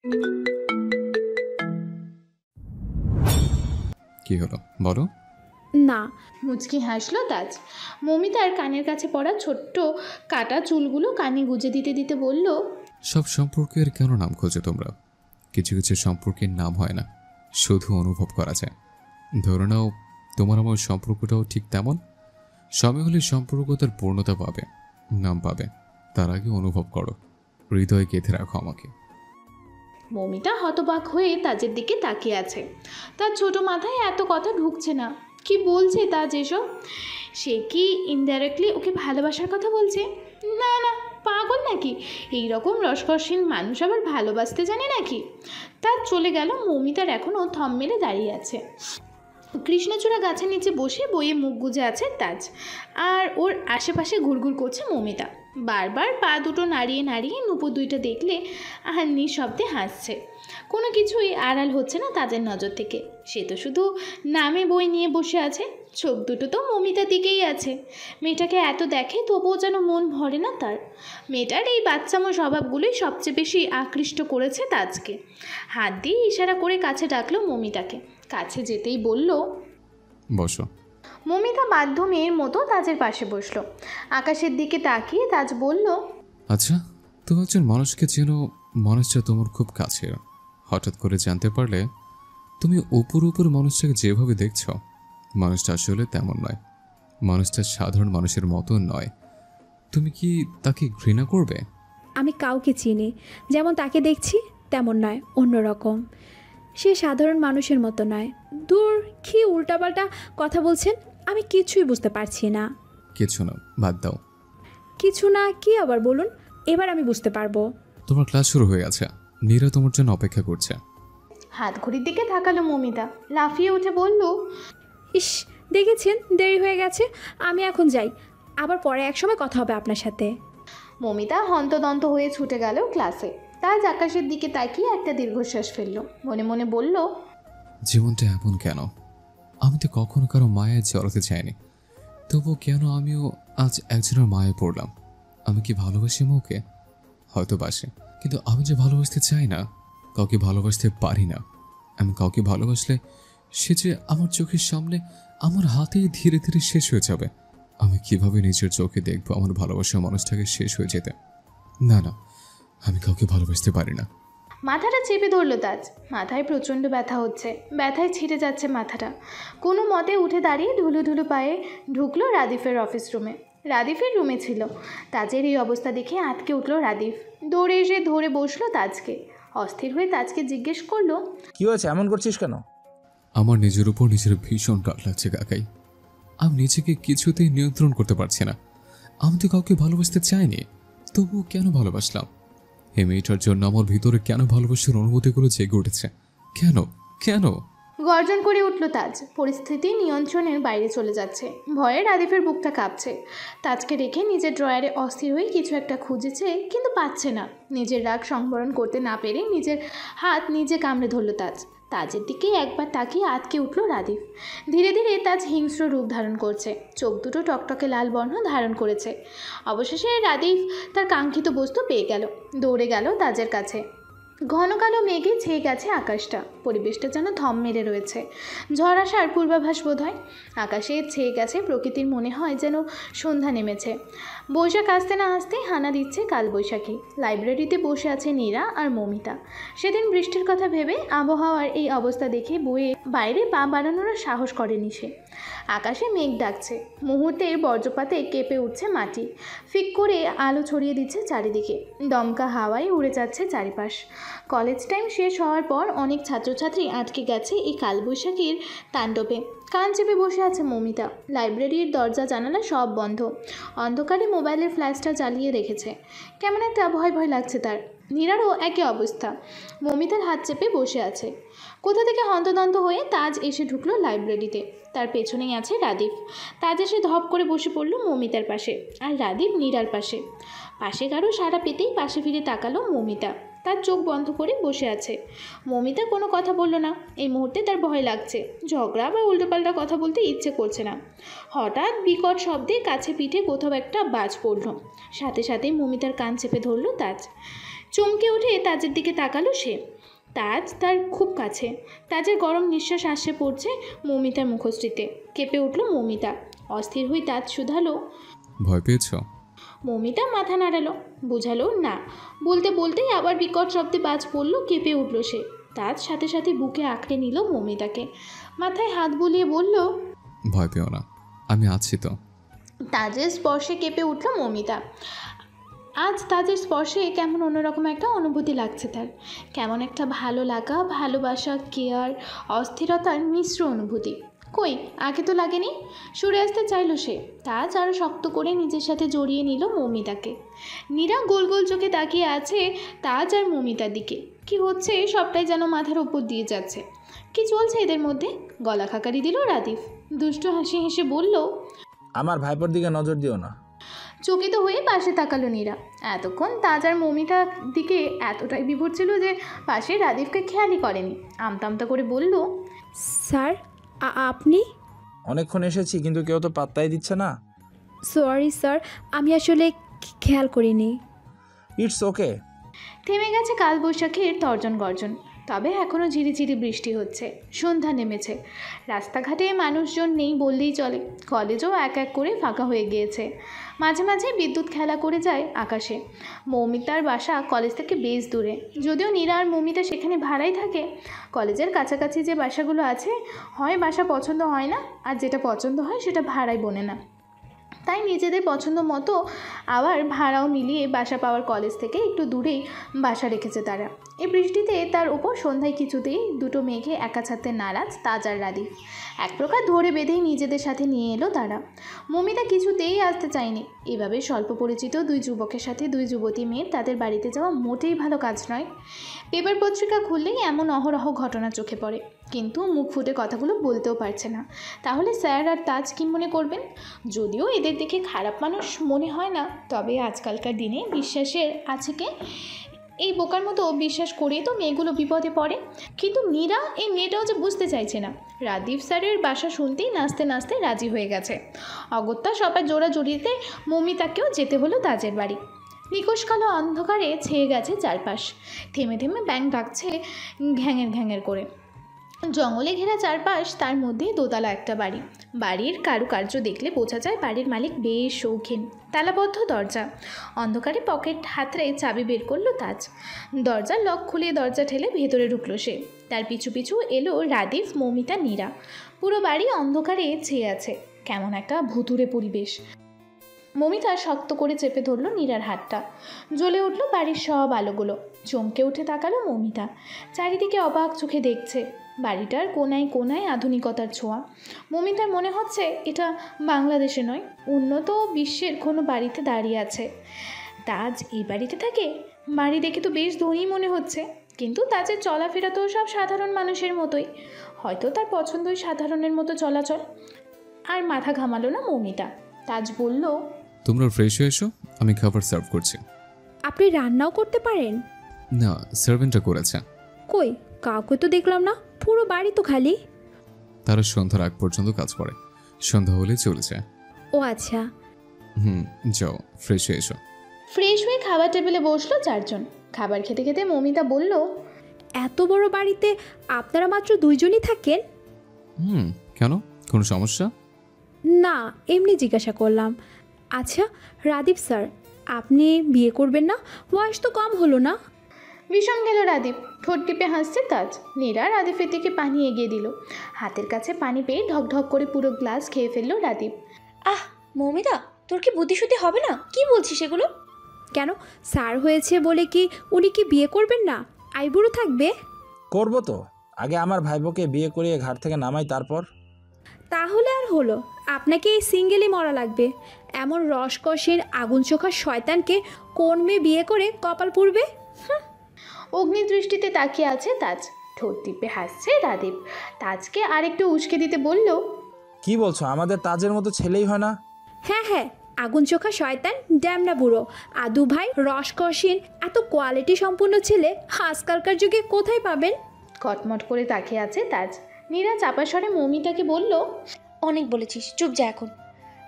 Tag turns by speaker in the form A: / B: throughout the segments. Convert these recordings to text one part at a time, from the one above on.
A: কি হলো বলো?
B: না।
C: মুচকি হাসলো তাজ। মৌমিতার কানের কাছে পড়া ছোট্ট কাটা চুলগুলো কানে গুজে দিতে দিতে বলল,
A: সব সম্পর্কের কেন নাম খোঁজো তোমরা? কিছু কিছু সম্পর্কের নাম হয় না, শুধু অনুভব করা যায়। ধরে নাও তোমার আমার সম্পর্কটাও ঠিক তেমন। সময় হলে সম্পর্ক তার পূর্ণতা পাবে, নাম পাবে। তার আগে অনুভব করো, হৃদয়ে গেঁথে রাখো আমাকে।
C: মৌমিতা হতবাক হয়ে তাজের দিকে তাকিয়ে আছে। তার ছোট মাথায় এত কথা ঢুকছে না। কি বলছে তাজ এসব? সে কি ইনডাইরেক্টলি ওকে ভালোবাসার কথা বলছে? না না, পাগল নাকি? এইরকম রসকসহীন মানুষ আবার ভালোবাসতে জানে নাকি? তাজ চলে গেল। মৌমিতার এখনও থম মেরে দাঁড়িয়ে আছে। কৃষ্ণচূড়া গাছের নিচে বসে বইয়ে মুখ গুজে আছে তাজ, আর ওর আশেপাশে ঘুরঘুর করছে মৌমিতা। বারবার পা দুটো নাড়িয়ে নাড়িয়ে নুপুর দুইটা দেখলে আর নিঃশব্দে হাসছে। কোনো কিছুই আড়াল হচ্ছে না তাজের নজর থেকে। সে তো শুধু নামে বই নিয়ে বসে আছে, চোখ দুটো তো মৌমিতার দিকেই আছে। মেয়েটাকে এত দেখে তবুও যেন মন ভরে না তার। মেয়েটার এই বাচ্চামো স্বভাবগুলোই সবচেয়ে বেশি আকৃষ্ট করেছে তাজকে। হাত দিয়ে ইশারা করে কাছে ডাকলো মৌমিতাকে। কাছে যেতেই বলল,
A: বসো।
C: মৌমিতা বাধ্য মেয়ের মতো তাজের পাশে বসলো। আকাশের দিকে তাকিয়ে তাজ বলল,
A: আচ্ছা, তুমি একজন মানুষকে চেনো, মানুষটা তোমার খুব কাছের। হঠাৎ করে জানতে পারলে তুমি উপর উপর মানুষটাকে যেভাবে দেখছ, মানুষটা আসলে তেমন নয়। মানুষটা সাধারণ মানুষের মতো নয়। তুমি কি তাকে ঘৃণা করবে?
B: আমি কাউকে চিনি, যেমন তাকে দেখছি তেমন নয়, অন্যরকম। সে সাধারণ মানুষের মতো নয়। দূর, কি উল্টাপাল্টা কথা বলছেন, আমি কিছুই বুঝতে পারছি না।
A: কিছু না, বাদ দাও।
B: কিছু না কি আবার বলুন, এবার আমি বুঝতে পারবো।
A: তোমার ক্লাস শুরু হয়ে গেছে, নীরা তোমার জন্য অপেক্ষা করছে।
C: হাত ঘড়ির দিকে তাকালো মৌমিতা, লাফিয়ে উঠে বলল,
B: ইস, দেখেছেন দেরি হয়ে গেছে, আমি এখন যাই, আবার পরে একসময় কথা হবে আপনার সাথে।
C: মৌমিতা হন্তদন্ত হয়ে ছুটে গেল ক্লাসে। তাজ আকাশের দিকে তাকিয়ে একটা দীর্ঘশ্বাস ফেলল। মনে মনে বলল,
A: জীবনটা এমন কেন? আমি তো কখনো কারো মায়ায় জড়াতে চাইনি, তবু কেন আমিও আজ একজনের মায়ে পড়লাম? আমি কি ভালোবাসি মৌকে? হয়তো বাসি, কিন্তু আমি যে ভালোবাসতে চাই না, কাউকে ভালোবাসতে পারি না। আমি কাউকে ভালোবাসলে সে যে আমার চোখের সামনে, আমার হাতেই ধীরে ধীরে শেষ হয়ে যাবে। আমি কিভাবে নিজের চোখে দেখবো আমার ভালোবাসার মানুষটাকে শেষ হয়ে যেতে? না না, আমি কাউকে ভালোবাসতে পারি না।
C: মাথাটা চেপে ধরল তাজ। মাথায় প্রচণ্ড ব্যথা হচ্ছে, ব্যথায় ছিঁড়ে যাচ্ছে মাথাটা। কোনো মতে উঠে দাঁড়িয়ে ঢুলু ঢুলু পায়ে ঢুকলো রাদিফের অফিস রুমে। রাদিফের রুমে ছিল। তাজের এই অবস্থা দেখে আটকে উঠল রাদিফ। দৌড়ে এসে ধরে বসলো তাজকে। অস্থির হয়ে তাজকে জিজ্ঞেস করলো,
D: কি হয়েছে, এমন করছিস কেন?
A: আমার নিজের উপর নিজের ভীষণ রাগ লাগছে কাকাই। আমি নিজেকে কিছুতেই নিয়ন্ত্রণ করতে পারছি না। আমি তো কাউকে ভালোবাসতে চাইনি, তবু কেন ভালোবাসলাম? এই মেয়েটার জন্য আমার ভিতরে কেন ভালোবাসার অনুভূতিগুলো জেগে উঠেছে? কেন কেন?
C: গর্জন করে উঠল তাজ। পরিস্থিতি নিয়ন্ত্রণের বাইরে চলে যাচ্ছে। ভয়ে রাদিফের বুকটা কাঁপছে। তাজকে রেখে নিজের ড্রয়ারে অস্থির হয়ে কিছু একটা খুঁজেছে, কিন্তু পাচ্ছে না। নিজের রাগ সংবরণ করতে না পেরে নিজের হাত নিজে কামড়ে ধরল তাজ। তাজের দিকে একবার তাকিয়ে আটকে উঠল রাদিফ। ধীরে ধীরে তাজ হিংস্র রূপ ধারণ করছে। চোখ দুটো টকটকে লাল বর্ণ ধারণ করেছে। অবশেষে রাদিফ তার কাঙ্ক্ষিত বস্তু পেয়ে গেল। দৌড়ে গেল তাজের কাছে। ঘন কালো মেঘে ছেয়ে গেছে আকাশটা। পরিবেশটা যেন থম মেরে রয়েছে। ঝড় আসার পূর্বাভাস বোধ হয়। আকাশে ছেয়ে গেছে প্রকৃতির, মনে হয় যেন সন্ধ্যা নেমেছে। বৈশাখ আসতে না আসতেই হানা দিচ্ছে কালবৈশাখী। লাইব্রেরিতে বসে আছে নীরা আর মৌমিতা। সেদিন বৃষ্টির কথা ভেবে আবহাওয়ার এই অবস্থা দেখে বইয়ে বাইরে পা বাড়ানোর সাহস করেনি সে। আকাশে মেঘ ডাকছে। মুহূর্তের বজ্রপাতে কেঁপে উঠছে মাটি। ফিক করে আলো ছড়িয়ে দিচ্ছে চারিদিকে। দমকা হাওয়ায় উড়ে যাচ্ছে চারিপাশ। কলেজ টাইম শেষ হওয়ার পর অনেক ছাত্রছাত্রী আটকে গেছে এই কালবৈশাখীর তাণ্ডবে। কান চেপে বসে আছে মৌমিতা। লাইব্রেরির দরজা জানালা সব বন্ধ। অন্ধকারে মোবাইলের ফ্ল্যাশটা জ্বালিয়ে রেখেছে। কেমন একটা ভয় ভয় লাগছে তার। নীরারও একই অবস্থা। মৌমিতার হাত চেপে বসে আছে। কোথা থেকে হন্তদন্ত হয়ে তাজ এসে ঢুকলো লাইব্রেরিতে। তার পেছনেই আছে রাদিফ। তাজ এসে ধপ করে বসে পড়ল মৌমিতার পাশে, আর রাদিফ নীরার পাশে। পাশে কারো সাড়া পেতেই পাশে ফিরে তাকালো মৌমিতা। তার চোখ বন্ধ করে বসে আছে। মৌমিতা কোনো কথা বলল না। এই মুহূর্তে তার ভয় লাগছে। ঝগড়া বা উল্টোপাল্টা কথা বলতে ইচ্ছে করছে না। হঠাৎ বিকট শব্দে কাছে পিঠে কোথাও একটা বাজ পড়ল। সাথে সাথে মৌমিতার কান চেপে ধরল তাজ। চমকে উঠে তাজের দিকে তাকালো সে। তাজ তার খুব কাছে। তাজের গরম নিঃশ্বাস আসে পড়ছে মৌমিতার মুখশ্রীতে। কেঁপে উঠল মৌমিতা। অস্থির হয়ে তাজ শুধালো,
A: ভয় পেয়েছো?
C: মৌমিতা মাথা নাড়ালো, বুঝালো না। বলতে বলতেই আবার বিকট শব্দে বাজ পড়ল। কেঁপে উঠল সে। তাজ সাথে সাথে বুকে আঁকড়ে নিল মৌমিতাকে। মাথায় হাত বুলিয়ে বলল,
A: ভয় পেও না, আমি আছি তো।
C: তাজের স্পর্শে কেঁপে উঠল মৌমিতা। আজ তাজের স্পর্শে কেমন অন্যরকম একটা অনুভূতি লাগছে তার। কেমন একটা ভালো লাগা, ভালোবাসা, কেয়ার, অস্থিরতার মিশ্র অনুভূতি। কই, আগে তো লাগেনি। সরে আসতে চাইল সে। তাজ আরও শক্ত করে নিজের সাথে জড়িয়ে নিল মৌমিতাকে। নীরা গোল গোল চোখে তাকিয়ে আছে তাজ আর মৌমিতার দিকে। কি হচ্ছে সবটাই যেন মাথার ওপর দিয়ে যাচ্ছে। কি চলছে এদের মধ্যে? গলা খাকারি দিল রাদিফ। দুষ্ট হাসি হেসে বলল,
D: আমার ভাইপোর দিকে নজর দিও না।
C: চকিত হয়ে পাশে তাকালো নীরা। এতক্ষণ তাজ আর মৌমিতার দিকে এতটাই বিভোর ছিল যে পাশে রাদিফকে খেয়ালই করেনি। আমতা আমতা করে বলল,
B: স্যার, আপনি?
D: অনেকক্ষণ এসেছি কিন্তু কেউ তো পাত্তাই দিচ্ছে না।
B: সরি স্যার, আমি আসলে খেয়াল করিনি।
D: It's okay.
C: থেমে গেছে কালবৈশাখীর তর্জন গর্জন। তবে এখনও ঝিরিঝিরি বৃষ্টি হচ্ছে। সন্ধ্যা নেমেছে। রাস্তাঘাটে মানুষজন নেই বললেই চলে। কলেজও এক এক করে ফাঁকা হয়ে গিয়েছে। মাঝে মাঝে বিদ্যুৎ খেলা করে যায় আকাশে। মৌমিতার বাসা কলেজ থেকে বেশ দূরে। যদিও নীরা আর মৌমিতা সেখানে ভাড়াই থাকে। কলেজের কাছাকাছি যে বাসাগুলো আছে, হয় বাসা পছন্দ হয় না, আর যেটা পছন্দ হয় সেটা ভাড়ায় বনে না। তাই নিজেদের পছন্দ মতো আবার ভাড়াও মিলিয়ে বাসা পাওয়ার কলেজ থেকে একটু দূরেই বাসা রেখেছে তারা। এই বৃষ্টিতে তার উপর সন্ধ্যায় কিছুতেই দুটো মেয়েকে একা ছাড়তে নারাজ তাজ আর রাদিফ। এক প্রকার ধরে বেঁধেই নিজেদের সাথে নিয়ে এলো তারা। মৌমিতা কিছুতেই আসতে চায়নি। এভাবে স্বল্প পরিচিত দুই যুবকের সাথে দুই যুবতী মেয়ের তাদের বাড়িতে যাওয়া মোটেই ভালো কাজ নয়। পেপার পত্রিকা খুললেই এমন অহরহ ঘটনা চোখে পড়ে, কিন্তু মুখ ফুটে কথাগুলো বলতেও পারছে না। তাহলে স্যার আর তাজ কী মনে করবেন? যদিও এদের দেখে খারাপ মানুষ মনে হয় না, তবে আজকালকার দিনে বিশ্বাসের আছে কে? এই বোকার মতো বিশ্বাস করেই তো মেয়েগুলো বিপদে পড়ে। কিন্তু নীরা এই মেয়েটাও যে বুঝতে চাইছে না। রাদীপ স্যারের বাসা শুনতেই নাচতে নাচতে রাজি হয়ে গেছে। অগত্যা সবার জোড়া জড়িতে মৌমিতাকেও যেতে হলো তাজের বাড়ি। নিকোষ কালো অন্ধকারে ছেয়ে গেছে চারপাশ। থেমে থেমে ব্যাঙ ডাকছে ঘ্যাঙের ঘ্যাঙের করে। জঙ্গলে ঘেরা চারপাশ, তার মধ্যে দোতলা একটা বাড়ি। বাড়ির কারুকার্য দেখলে বোঝা যায় বাড়ির মালিক বেশ শৌখিন। তালাবদ্ধ দরজা। অন্ধকারে পকেট হাতড়ে চাবি বের করলো তাজ। দরজার লক খুলে দরজা ঠেলে ভেতরে ঢুকলো সে। তার পিছু পিছু এলো রাদিফ, মৌমিতা, নীরা। পুরো বাড়ি অন্ধকারে ছেয়ে আছে। কেমন একটা ভুতুড়ে পরিবেশ। মৌমিতা শক্ত করে চেপে ধরল নীরার হাতটা। জ্বলে উঠল বাড়ির সব আলোগুলো। চমকে উঠে তাকালো মৌমিতা। চারিদিকে অবাক চোখে দেখছে। বাড়িটার কোনায় কোনায় আধুনিকতার ছোঁয়া। মৌমিতার মনে হচ্ছে এটা বাংলাদেশে নয়, উন্নত বিশ্বের কোনো বাড়িতে দাঁড়িয়ে আছে। তাজ এই বাড়িতে থাকে? বাড়ি দেখে তো বেশ ধনী মনে হচ্ছে, কিন্তু তাজের চলাফেরা তো সব সাধারণ মানুষের মতোই। হয়তো তার পছন্দই সাধারণের মতো চলাচল। আর মাথা ঘামালো না মৌমিতা। তাজ বলল,
A: তোমরা ফ্রেশ হয়ে এসো, আমি খাবার সার্ভ করছি।
B: আপনি রান্নাও করতে পারেন?
A: না, সার্ভেন্টটা করেছে।
B: কই, কাউকে তো দেখলাম না। পুরো বাড়ি তো খালি।
A: তারা সন্ধ্যার আগ পর্যন্ত কাজ করে, সন্ধ্যা হলে চলে যায়।
B: ও আচ্ছা।
A: যাও ফ্রেশ হয়ে এসো।
C: ফ্রেশ হয়ে খাবার টেবিলে বসলো চারজন। খাবার খেতে খেতে মৌমিতা বলল,
B: এত বড় বাড়িতে আপনারা মাত্র দুইজনই থাকেন?
A: কেন, কোনো সমস্যা?
B: না, এমনি জিজ্ঞাসা করলাম। আচ্ছা রাদীপ স্যার, আপনি বিয়ে করবেন না? বয়স তো কম হলো না?
C: ভীষণ গেল রাদীপ। ঠোঁট টিপে হাসছে তাজ। নীরা রাদীপের দিকে পানি এগিয়ে দিল। হাতের কাছে পানি পেয়ে ঢকঢক করে পুরো গ্লাস খেয়ে ফেললো রাদীপ।
E: আহ মৌমিতা, তোর কি বুদ্ধিশুদ্ধি হবে না? কি বলছিস এগুলো?
B: কেন, স্যার হয়েছে বলে কি উনি কি বিয়ে করবেন না? আইবুড়ো থাকবে?
D: করবো তো, আগে আমার ভাইবোকে বিয়ে করিয়ে ঘাট থেকে নামাই, তারপর।
B: তাহলে আর হলো, আপনাকে এই সিঙ্গেলই মরা লাগবে। এমন রসকসের আগুন চোখা শয়তানকে কোন মেয়ে বিয়ে করে কপাল পুড়বে?
C: অগ্নিদৃষ্টিতে তাকিয়ে আছে তাজ। ঠোঁট টিপে হাসছে রাদীপ। তাজকে আরেকটু উস্কে দিতে বলল,
D: কি বলছো? আমাদের তাজের মতো ছেলেই হয় না?
B: হ্যাঁ হ্যাঁ, আগুন চোখা শয়তান, ড্যামনা বুড়ো, আদু ভাই, রসকসীন, এত কোয়ালিটি সম্পূর্ণ ছেলে আজকালকার যুগে কোথায় পাবেন?
C: কটমট করে তাকিয়ে আছে তাজ। নীরা চাপা স্বরে মৌমিতাকে বলল,
E: অনেক বলেছিস, চুপ যা এখন।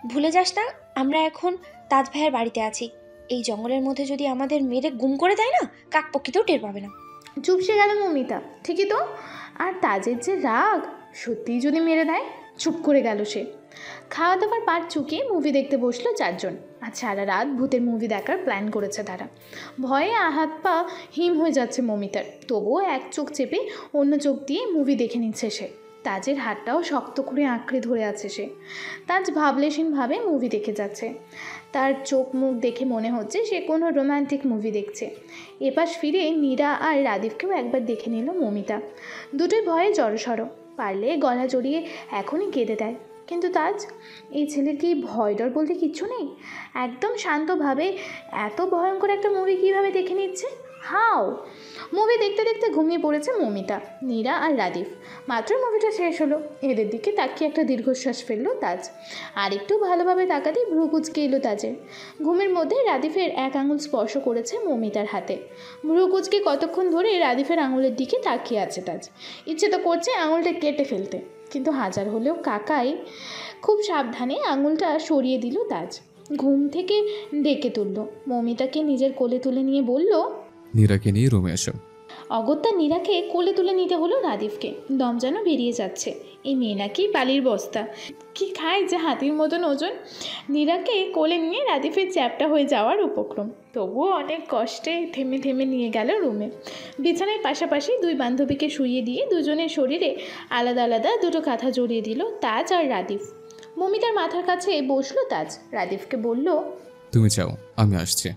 E: ভুলে যাস না আমরা এখন তাজ ভাইয়ের বাড়িতে আছি। এই জঙ্গলের মধ্যে যদি আমাদের মেরে গুম করে দেয় না, কাকপক্ষীতেও টের পাবে না।
C: চুপসে গেল মৌমিতা। ঠিকই তো। আর তাজের যে রাগ, সত্যিই যদি মেরে দেয়। চুপ করে গেল সে। খাওয়া দাওয়ার পাট চুকিয়ে মুভি দেখতে বসলো চারজন। আর সারা রাত ভূতের মুভি দেখার প্ল্যান করেছে তারা। ভয়ে হাত পা হিম হয়ে যাচ্ছে মৌমিতার, তবুও এক চোখ চেপে অন্য চোখ দিয়ে মুভি দেখে নিচ্ছে সে। তাজের হাতটাও শক্ত করে আঁকড়ে ধরে আছে সে। তাজ ভাবলেশীনভাবে মুভি দেখে যাচ্ছে। তার চোখ মুখ দেখে মনে হচ্ছে সে কোনো রোম্যান্টিক মুভি দেখছে। এপাশ ফিরে মীরা আর রাদীপকেও একবার দেখে নিল মৌমিতা। দুটোই ভয়ে জড়সড়, পারলে গলা জড়িয়ে এখনই কেঁদে দেয়। কিন্তু তাজ, এই ছেলের কি ভয় ডর বলতে কিচ্ছু নেই? একদম শান্তভাবে এত ভয়ঙ্কর একটা মুভি কীভাবে দেখে নিচ্ছে? হাও! মুভি দেখতে দেখতে ঘুমিয়ে পড়েছে মৌমিতা, নীরা আর রাদীপ। মাত্র মুভিটা শেষ হলো, এদের দিকে তাকিয়ে একটা দীর্ঘশ্বাস ফেললো তাজ। আর একটু ভালোভাবে তাকাতেই ভ্রু কুঁচকে এলো তাজের। ঘুমের মধ্যে রাদীপের এক আঙুল স্পর্শ করেছে মৌমিতার হাতে। ভ্রু কুঁচকে কতক্ষণ ধরে রাদীপের আঙুলের দিকে তাকিয়ে আছে তাজ। ইচ্ছে তো করছে আঙুলটা কেটে ফেলতে, কিন্তু হাজার হলেও কাকাই খুব সাবধানে আঙুলটা সরিয়ে দিল তাজ। ঘুম থেকে ডেকে তুলল, মৌমিতাকে নিজের কোলে তুলে নিয়ে বলল,
A: নীরাকে নিয়ে রুমে এসো।
C: অগত্যা নীরাকে কোলে তুলে নিতে হলো রাদীপকে। দম যেন বেরিয়ে যাচ্ছে। এই মেয়ে নাকি বালির বস্তা, কি খায় যে হাতির মতন ওজন। নীরাকে কোলে নিয়ে রাদীপের চ্যাপটা হয়ে যাওয়ার উপক্রম। তবুও অনেক কষ্টে থেমে থেমে নিয়ে গেল রুমে। বিছানায় পাশাপাশি দুই বান্ধবীকে শুইয়ে দিয়ে দুজনের শরীরে আলাদা আলাদা দুটো কাঁথা জড়িয়ে দিল তাজ আর রাদীপ। মৌমিতার মাথার কাছে বসলো তাজ। রাদীপকে বলল,
A: তুমি যাও, আমি আসছি।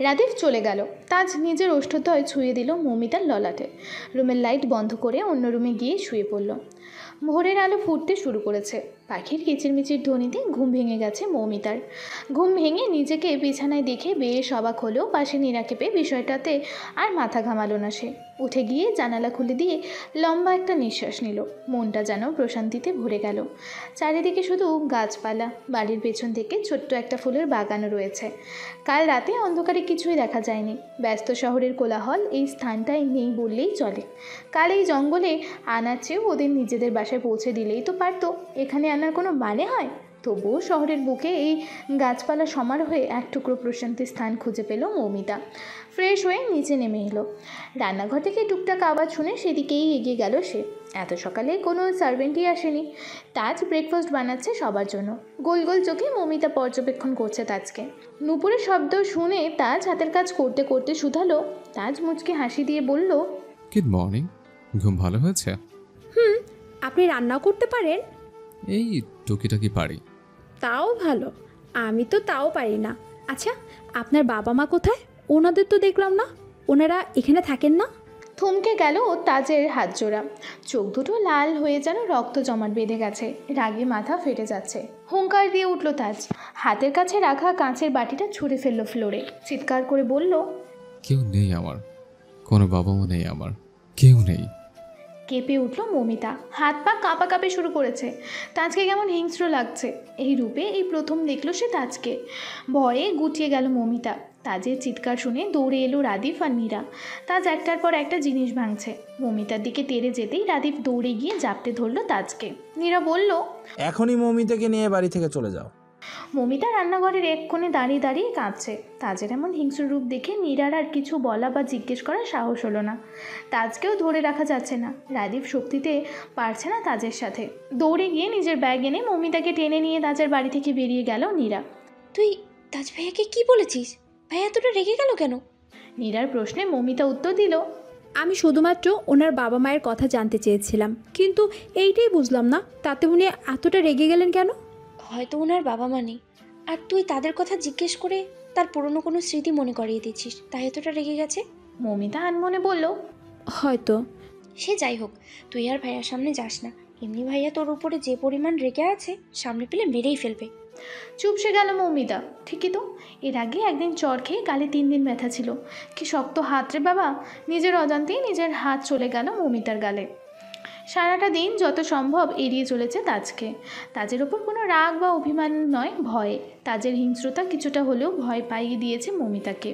C: রাদীপ চলে গেল। তাজ নিজের ওষ্ঠদ্বয় ছুঁয়ে দিল মৌমিতার ললাটে। রুমের লাইট বন্ধ করে অন্য রুমে গিয়ে শুয়ে পড়ল। ভোরের আলো ফুটতে শুরু করেছে। পাখির কিচিরমিচির ধ্বনিতে ঘুম ভেঙে গেছে মৌমিতার। ঘুম ভেঙে নিজেকে বিছানায় দেখে বেশ অবাক হলেও পাশে নীরাকে পেয়ে বিষয়টাতে আর মাথা ঘামালো না সে। উঠে গিয়ে জানালা খুলে দিয়ে লম্বা একটা নিঃশ্বাস নিল। মনটা যেন প্রশান্তিতে ভরে গেল। চারিদিকে শুধু গাছপালা, বাড়ির পেছন থেকে ছোট্ট একটা ফুলের বাগানও রয়েছে। কাল রাতে অন্ধকারে কিছুই দেখা যায়নি। ব্যস্ত শহরের কোলাহল এই স্থানটায় নেই বললেই চলে। কাল এই জঙ্গলে আনার চেয়েও ওদের নিজেদের বাসায় পৌঁছে দিলেই তো পারতো। এখানে আনার কোনো মানে হয়? তবুও শহরের বুকে এই গাছপালা সমারোহে এক টুকরো প্রশান্তির স্থান খুঁজে পেল মৌমিতা। ফ্রেশ হয়ে নিচে নেমে এলো। রান্নাঘর থেকে টুকটাক আওয়াজ শুনে সেদিকেই এগিয়ে গেল সে। এত সকালে কোনো সার্ভেন্টই আসেনি। তাজ ব্রেকফাস্ট বানাচ্ছে সবার জন্য। গোল গোল চোখে মৌমিতা পর্যবেক্ষণ করছে তাজকে। নুপুরের শব্দ শুনে তাজ হাতের কাজ করতে করতে শুধালো। তাজ মুচকে হাসি দিয়ে বলল,
A: গুড মর্নিং। ঘুম ভালো হয়েছে?
B: আপনি রান্নাও করতে পারেন?
A: এই টুকিটাকি পারি।
B: তাও ভালো, আমি তো তাও পারি না। আচ্ছা, আপনার বাবা মা কোথায়? ওনাদের তো দেখলাম না। ওনারা এখানে থাকেন না?
C: থমকে গেল তাজের হাত জোড়া। চোখ দুটো লাল হয়ে যেন রক্ত জমাট বেঁধে গেছে। রাগে মাথা ফেটে যাচ্ছে। হুঙ্কার দিয়ে উঠল তাজ। হাতের কাছে রাখা কাঁচের বাটিটা ছুঁড়ে ফেললো ফ্লোরে। চিৎকার করে বলল,
A: কেউ নেই আমার, কোনো বাবা মা নেই আমার, কেউ নেই।
C: কেঁপে উঠল মৌমিতা। হাত পা কাঁপাকাঁপি শুরু করেছে। তাজকে কেমন হিংস্র লাগছে। এই রূপে এই প্রথম দেখলো সে তাজকে। ভয়ে গুটিয়ে গেল মৌমিতা। তাজের চিৎকার শুনে দৌড়ে এলো রাদীপ আর নীরা। তাজ একটার পর একটা জিনিস ভাঙছে। মৌমিতার দিকে তেড়ে যেতেই রাদীপ দৌড়ে গিয়ে জাপটে ধরলো তাজকে। নীরা বলল,
D: এখনই মৌমিতাকে নিয়ে বাড়ি থেকে চলে যাও।
C: মৌমিতা রান্নাঘরের এক কোণে দাঁড়িয়ে দাঁড়িয়ে কাঁদছে। তাজের এমন হিংস্র রূপ দেখে নীরার আর কিছু বলা বা জিজ্ঞেস করার সাহস হলো না। তাজকেও ধরে রাখা যাচ্ছে না। রাদীপ শক্তিতে পারছে না তাজের সাথে। দৌড়ে গিয়ে নিজের ব্যাগ এনে মৌমিতাকে টেনে নিয়ে তাজের বাড়ি থেকে বেরিয়ে গেল নীরা।
E: তুই তাজ ভাইয়াকে কি বলেছিস? ভাইয়া এতটা রেগে গেল কেন?
C: নীরার প্রশ্নে মৌমিতা উত্তর দিল,
B: আমি শুধুমাত্র ওনার বাবা মায়ের কথা জানতে চেয়েছিলাম, কিন্তু এইটাই বুঝলাম না তাতে উনি এতটা রেগে গেলেন কেন।
E: হয়তো ওনার বাবা মা নেই, আর তুই তাদের কথা জিজ্ঞেস করে তার পুরনো কোনো স্মৃতি মনে করিয়ে দিচ্ছিস, তাই এতটা রেগে গেছে।
C: মৌমিতা আনমনে বলল,
B: হয়তো।
E: সে যাই হোক, তুই আর ভাইয়ার সামনে যাস না। এমনি ভাইয়া তোর উপরে যে পরিমাণ রেগে আছে, সামনে পেলে মেরেই ফেলবে।
C: চুপসে গেল মৌমিতা। ঠিকই তো, এর আগে একদিন চর খেয়ে গালে 3 দিন ব্যথা ছিল। কি শক্ত হাত রে বাবা। নিজের অজান্তেই নিজের হাত চলে গেল মৌমিতার গালে। সারাটা দিন যত সম্ভব এড়িয়ে চলেছে তাজকে। তাজের ওপর কোনো রাগ বা অভিমান নয়, ভয়ে। তাজের হিংস্রতা কিছুটা হলেও ভয় পাইয়ে দিয়েছে মৌমিতাকে।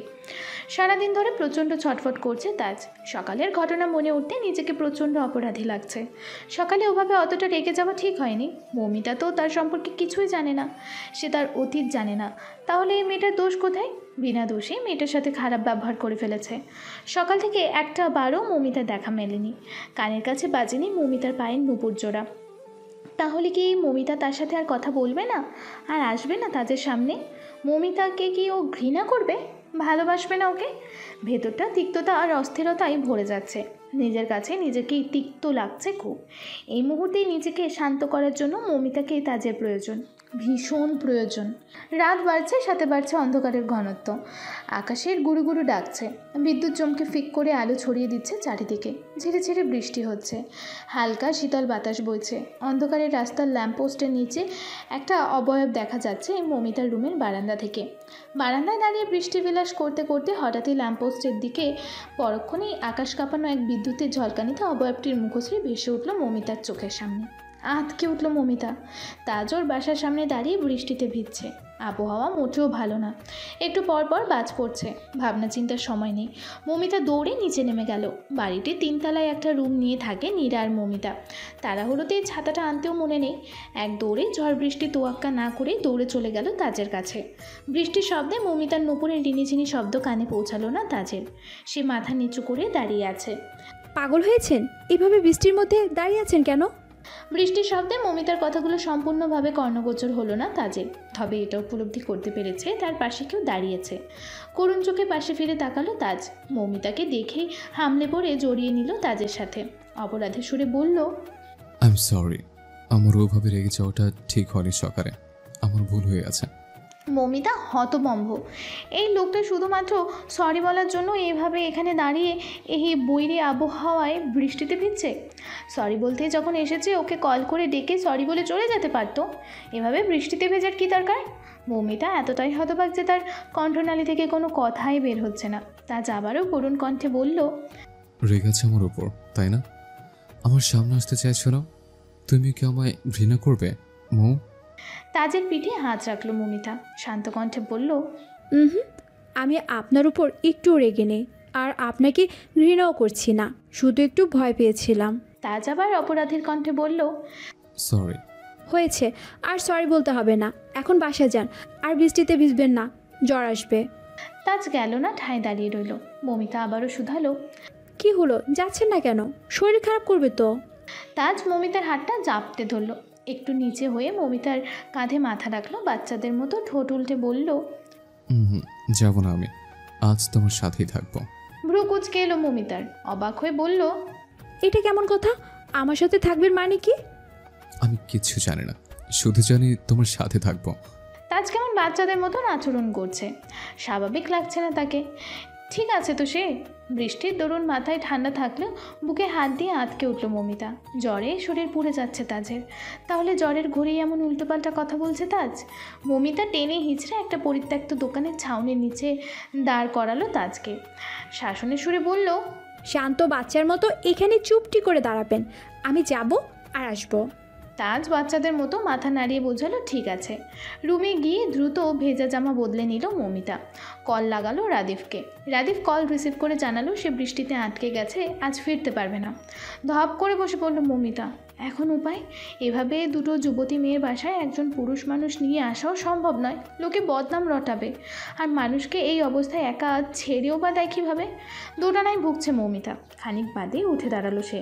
C: সারাদিন ধরে প্রচণ্ড ছটফট করছে তাজ। সকালের ঘটনা মনে উঠতে নিজেকে প্রচণ্ড অপরাধী লাগছে। সকালে ওভাবে অতটা রেগে যাওয়া ঠিক হয়নি। মৌমিতা তো তার সম্পর্কে কিছুই জানে না। সে তার অতীত জানে না। তাহলে এই মেয়েটার দোষ কোথায়? বিনা দোষে মেয়েটার সাথে খারাপ ব্যবহার করে ফেলেছে। সকাল থেকে একটা বারও মৌমিতার দেখা মেলেনি, কানের কাছে বাজেনি মৌমিতার পায়ের নুপুর জোড়া। তাহলে কি মৌমিতা তার সাথে আর কথা বলবে না, আর আসবে না তাদের সামনে? মৌমিতাকে কি ও ঘৃণা করবে, ভালোবাসবে না ওকে? ভেতরটা তিক্ততা আর অস্থিরতায় ভরে যাচ্ছে। নিজের কাছে নিজেকেই তিক্ত লাগছে খুব। এই মুহূর্তেই নিজেকে শান্ত করার জন্য মৌমিতাকে তাজের প্রয়োজন, ভীষণ প্রয়োজন। রাত বাড়ছে, সাথে বাড়ছে অন্ধকারের ঘনত্ব। আকাশের গুরু গুরু ডাকছে, বিদ্যুৎ চমকে ফিক করে আলো ছড়িয়ে দিচ্ছে চারিদিকে। ঝিরে ঝিরে বৃষ্টি হচ্ছে, হালকা শীতল বাতাস বইছে। অন্ধকারের রাস্তার ল্যাম্পপোস্টের নিচে একটা অবয়ব দেখা যাচ্ছে মৌমিতার রুমের বারান্দা থেকে। বারান্দায় দাঁড়িয়ে বৃষ্টি বিলাস করতে করতে হঠাৎই ল্যাম্পপোস্টের দিকে পরক্ষণেই আকাশ কাঁপানো এক বিদ্যুতের ঝলকানিতে অবয়বটির মুখশ্রী ভেসে উঠল মৌমিতার চোখের সামনে। আঁতকে উঠল মৌমিতা। তাজোর বাসার সামনে দাঁড়িয়ে বৃষ্টিতে ভিজছে। আবহাওয়া মোটেও ভালো না, একটু পর পর বাজ পড়ছে। ভাবনা চিন্তার সময় নেই। মৌমিতা দৌড়ে নিচে নেমে গেল। বাড়িটির 3 তলায় একটা রুম নিয়ে থাকে নীরা আর মৌমিতা। তাড়াহুড়োতে ছাতাটা আনতেও মনে নেই। এক দৌড়ে ঝড় বৃষ্টি তোয়াক্কা না করে দৌড়ে চলে গেল তাজের কাছে। বৃষ্টির শব্দে মৌমিতার নুপুরের রিনিঝিনি শব্দ কানে পৌঁছালো না তাজের। সে মাথা নিচু করে দাঁড়িয়ে আছে।
B: পাগল হয়েছেন? এভাবে বৃষ্টির মধ্যে দাঁড়িয়ে আছেন কেন?
C: বৃষ্টির শব্দে মৌমিতার কথাগুলো সম্পূর্ণভাবে কর্ণগোচর হলো না তাজের। তবে এটা উপলব্ধি করতে পেরেছে তার পাশে কেউ দাঁড়িয়েছে। করুণ চোখে পাশে ফিরে তাকালো তাজ। মৌমিতাকে দেখেই হামলে পড়ে জড়িয়ে নিল তাজের সাথে। অপরাধের সুরে বলল,
A: আই এম সরি, আমার ওভাবে রেগে যাওয়াটা ঠিক হয়নি সকালে, আমার ভুল হয়ে আছে।
C: মৌমিতা হতভম্ব। এই লোকটা শুধুমাত্র সরি বলার জন্য এভাবে এখানে দাঁড়িয়ে এই বৈরী আবহাওয়ায় বৃষ্টিতে ভিজছে? সরি বলতে যখন এসেছে ওকে কল করে ডেকে সরি বলে চলে যেতে পারতো। এভাবে বৃষ্টিতে ভেজার কী দরকার? মৌমিতা এতটাই হতবাক যে তার কণ্ঠনালী থেকে কোনো কথাই বের হচ্ছে না। তাজ আবারও করুণ কণ্ঠে বলল,
A: রেগেছে আমার উপর, তাই না? আমার সামনে আসতে চাইছো না? তুমি কি আমায় ঘৃণা করবে মৌ?
C: তাজের পিঠে হাত রাখলো মৌমিতা, শান্ত কণ্ঠে বলল,
B: হুম, আমি আপনার উপর একটু রেগে নেই, আর আপনাকে ঘৃণাও করছি না, শুধু একটু ভয় পেয়েছিলাম।
C: তাজ আবার অপরাধীর কণ্ঠে বলল,
A: সরি।
B: হয়েছে, আর সরি বলতে হবে না। এখন বাসায় যান, আর বৃষ্টিতে ভিজবেন না, জ্বর আসবে।
C: তাজ গেল না, ঠায় দাঁড়িয়ে রইল। মৌমিতা আবারও শুধালো,
B: কি হলো, যাচ্ছেন না কেন? শরীর খারাপ করবে তো।
C: তাজ মৌমিতার হাতটা জাপটে ধরল। একটু নিচে হয়ে মৌমিতার কাঁধে মাথা রাখলো, বাচ্চাদের মতো ঠোঁট উল্টে বলল,
A: হুম, যাব না আমি, আজ তোমার সাথেই থাকবো।
C: ভ্রু কুচকে এলো মৌমিতার। অবাক হয়ে বলল,
B: এটা কেমন কথা? আমার সাথে থাকবেন মানে কি?
A: আমি কিচ্ছু জানি না, শুধু জানি তোমার সাথে থাকবো।
C: তাজ কেমন বাচ্চাদের মতন আচরণ করছে, স্বাভাবিক লাগছে না তাকে। ঠিক আছে তো সে? বৃষ্টির দরুন মাথায় ঠান্ডা থাকলেও বুকে হাত দিয়ে আটকে উঠল মৌমিতা। জ্বরে শরীর পুড়ে যাচ্ছে তাজের। তাহলে জ্বরের ঘুরেই এমন উল্টোপাল্টা কথা বলছে তাজ? মৌমিতা টেনে হিচড়ে একটা পরিত্যক্ত দোকানের ছাউনির নিচে দাঁড় করালো তাজকে। শাসনের সুরে বলল,
B: শান্ত বাচ্চার মতো এখানে চুপটি করে দাঁড়াবেন, আমি যাব আর আসবো।
C: তাজ বাচ্চাদের মতো মাথা নাড়িয়ে বোঝালো ঠিক আছে। রুমে গিয়ে দ্রুত ভেজা জামা বদলে নিল মৌমিতা। কল লাগালো রাদিফকে। রাদিফ কল রিসিভ করে জানালো সে বৃষ্টিতে আটকে গেছে, আজ ফিরতে পারবে না। ধপ করে বসে পড়ল মৌমিতা। এখন উপায়? এভাবে দুটো যুবতী মেয়ের বাসায় একজন পুরুষ মানুষ নিয়ে আসাও সম্ভব নয়, লোকে বদনাম রটাবে। আর মানুষকে এই অবস্থায় একা ছেড়েও বা দেয় কীভাবে? দোটানায় ভুগছে মৌমিতা। খানিক বাদে উঠে দাঁড়ালো সে,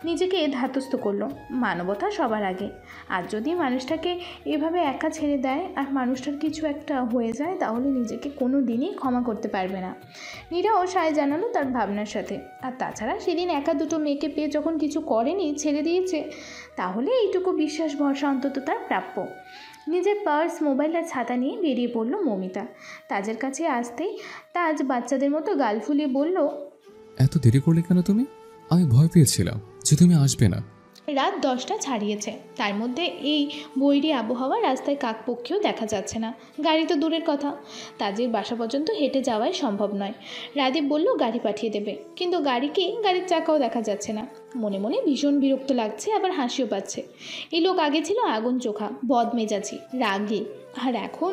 C: নিজেকে ধাতস্থ করলো, মানবতা সবার আগে। আর যদি মানুষটাকে এভাবে একা ছেড়ে দেয় আর মানুষটার কিছু একটা হয়ে যায়, তাহলে নিজেকে কোনো দিনই ক্ষমা করতে পারবে না। নীরাও সায় জানালো তার ভাবনার সাথে। আর তাছাড়া সেদিন একা দুটো মেয়েকে পেয়ে যখন কিছু করেনি, ছেড়ে দিয়েছে, তাহলে এইটুকু বিশ্বাস ভরসা অন্তত তার প্রাপ্য। নিজের পার্স, মোবাইল আর ছাতা নিয়ে বেরিয়ে পড়ল মৌমিতা। তাজের কাছে আসতেই তাজ বাচ্চাদের মতো গাল ফুলিয়ে বলল,
A: এত দেরি করলে কেন তুমি? আমি ভয় পেয়েছিলাম যে তুমি আসবে না।
C: রাত 10টা ছাড়িয়েছে, তার মধ্যে এই বৈরী আবহাওয়া, রাস্তায় কাকপক্ষীও দেখা যাচ্ছে না, গাড়ি তো দূরের কথা। তাজের বাসা পর্যন্ত হেঁটে যাওয়াই সম্ভব নয়। রাদীপ বলল গাড়ি পাঠিয়ে দেবে, কিন্তু গাড়ির চাকাও দেখা যাচ্ছে না। মনে মনে ভীষণ বিরক্ত লাগছে, আবার হাসিও পাচ্ছে। এই লোক আগে ছিল আগুন চোখা, বদমেজাজি, রাগী, আর এখন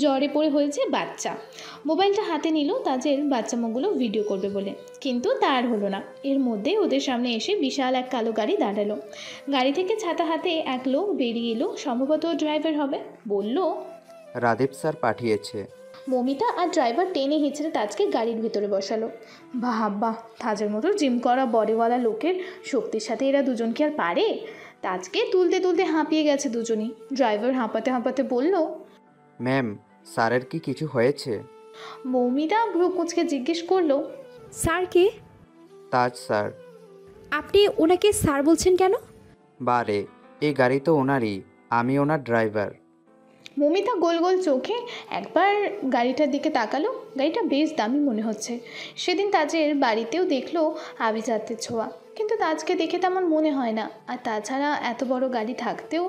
C: জ্বরে পড়ে হয়েছে বাচ্চা। মোবাইলটা হাতে নিল তাজের বাচ্চামোগুলো ভিডিও করবে বলে, কিন্তু তার হলো না। এর মধ্যে ওদের সামনে এসে বিশাল এক কালো গাড়ি দাঁড়ালো। গাড়ি থেকে ছাতা হাতে এক লোক বেরিয়ে এলো, সম্ভবত ড্রাইভার হবে। বলল,
F: রাদীপ স্যার পাঠিয়েছে।
C: মমিতা আর ড্রাইভার টেনে হিঁচড়ে তাজকে গাড়ির ভিতরে বসালো। বাহ, তাজের মতো জিম করা বডিওয়ালা লোকের শক্তির সাথে এরা দুজন কি আর পারে? তাজকে তুলতে তুলতে হাঁপিয়ে গেছে দুজনই। ড্রাইভার হাঁপাতে হাঁপাতে বলল,
F: ম্যাম, স্যারের কি কিছু হয়েছে?
C: মৌমিতা ভ্রু কুঁচকে জিজ্ঞেস করলো,
B: স্যার কে?
F: তাজ স্যার।
B: আপনি ওনাকে স্যার বলছেন কেন?
F: বারে, এই গাড়ি তো ওনারই, আমি ওনার ড্রাইভার।
C: মমিতা গোল গোল চোখে একবার গাড়িটার দিকে তাকালো। গাড়িটা বেশ দামি মনে হচ্ছে। সেদিন তাজের বাড়িতেও দেখলো আভিজাত্যের ছোঁয়া, কিন্তু তাজকে দেখে তেমন মনে হয় না। আর তাছাড়া এত বড় গাড়ি থাকতেও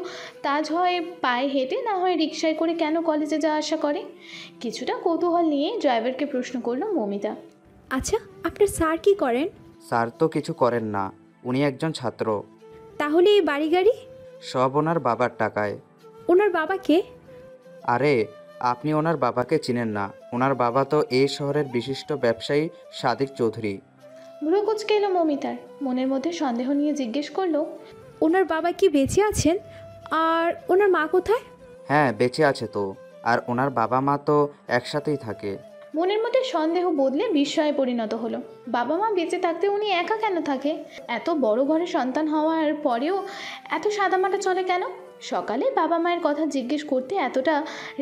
C: তাজ হয় পায়ে হেঁটে, না হয় রিকশায় করে কেন কলেজে যাওয়া আসা করে? কিছুটা কৌতূহল নিয়ে ড্রাইভারকে প্রশ্ন করলো মমিতা।
B: আচ্ছা, আপনার স্যার কি করেন?
F: স্যার তো কিছু করেন না, উনি একজন ছাত্র।
B: তাহলে এই বাড়ি গাড়ি?
F: সব ওনার বাবার টাকায়।
B: ওনার বাবাকে?
F: আরে, আপনি ওনার বাবাকে চিনেন না? ওনার বাবা তো এই শহরের বিশিষ্ট ব্যবসায়ী সাদিক চৌধুরী।
C: ভ্রু কুঁচকে এলো মমিতার। মনের মধ্যে সন্দেহ নিয়ে জিজ্ঞেস করলো,
B: ওনার বাবা কি বেঁচে আছেন? আর ওনার মা কোথায়?
F: হ্যাঁ, বেঁচে আছে তো। আর ওনার বাবা মা তো একসাথেই থাকে।
C: মনের মধ্যে সন্দেহ বদলে বিস্ময়ে পরিণত হলো। বাবা মা বেঁচে থাকতে উনি একা কেন থাকে? এত বড় ঘরে সন্তান হওয়ার পরেও এত সাদামাটা চলে কেন? সকালে বাবা মায়ের কথা জিজ্ঞেস করতে এতটা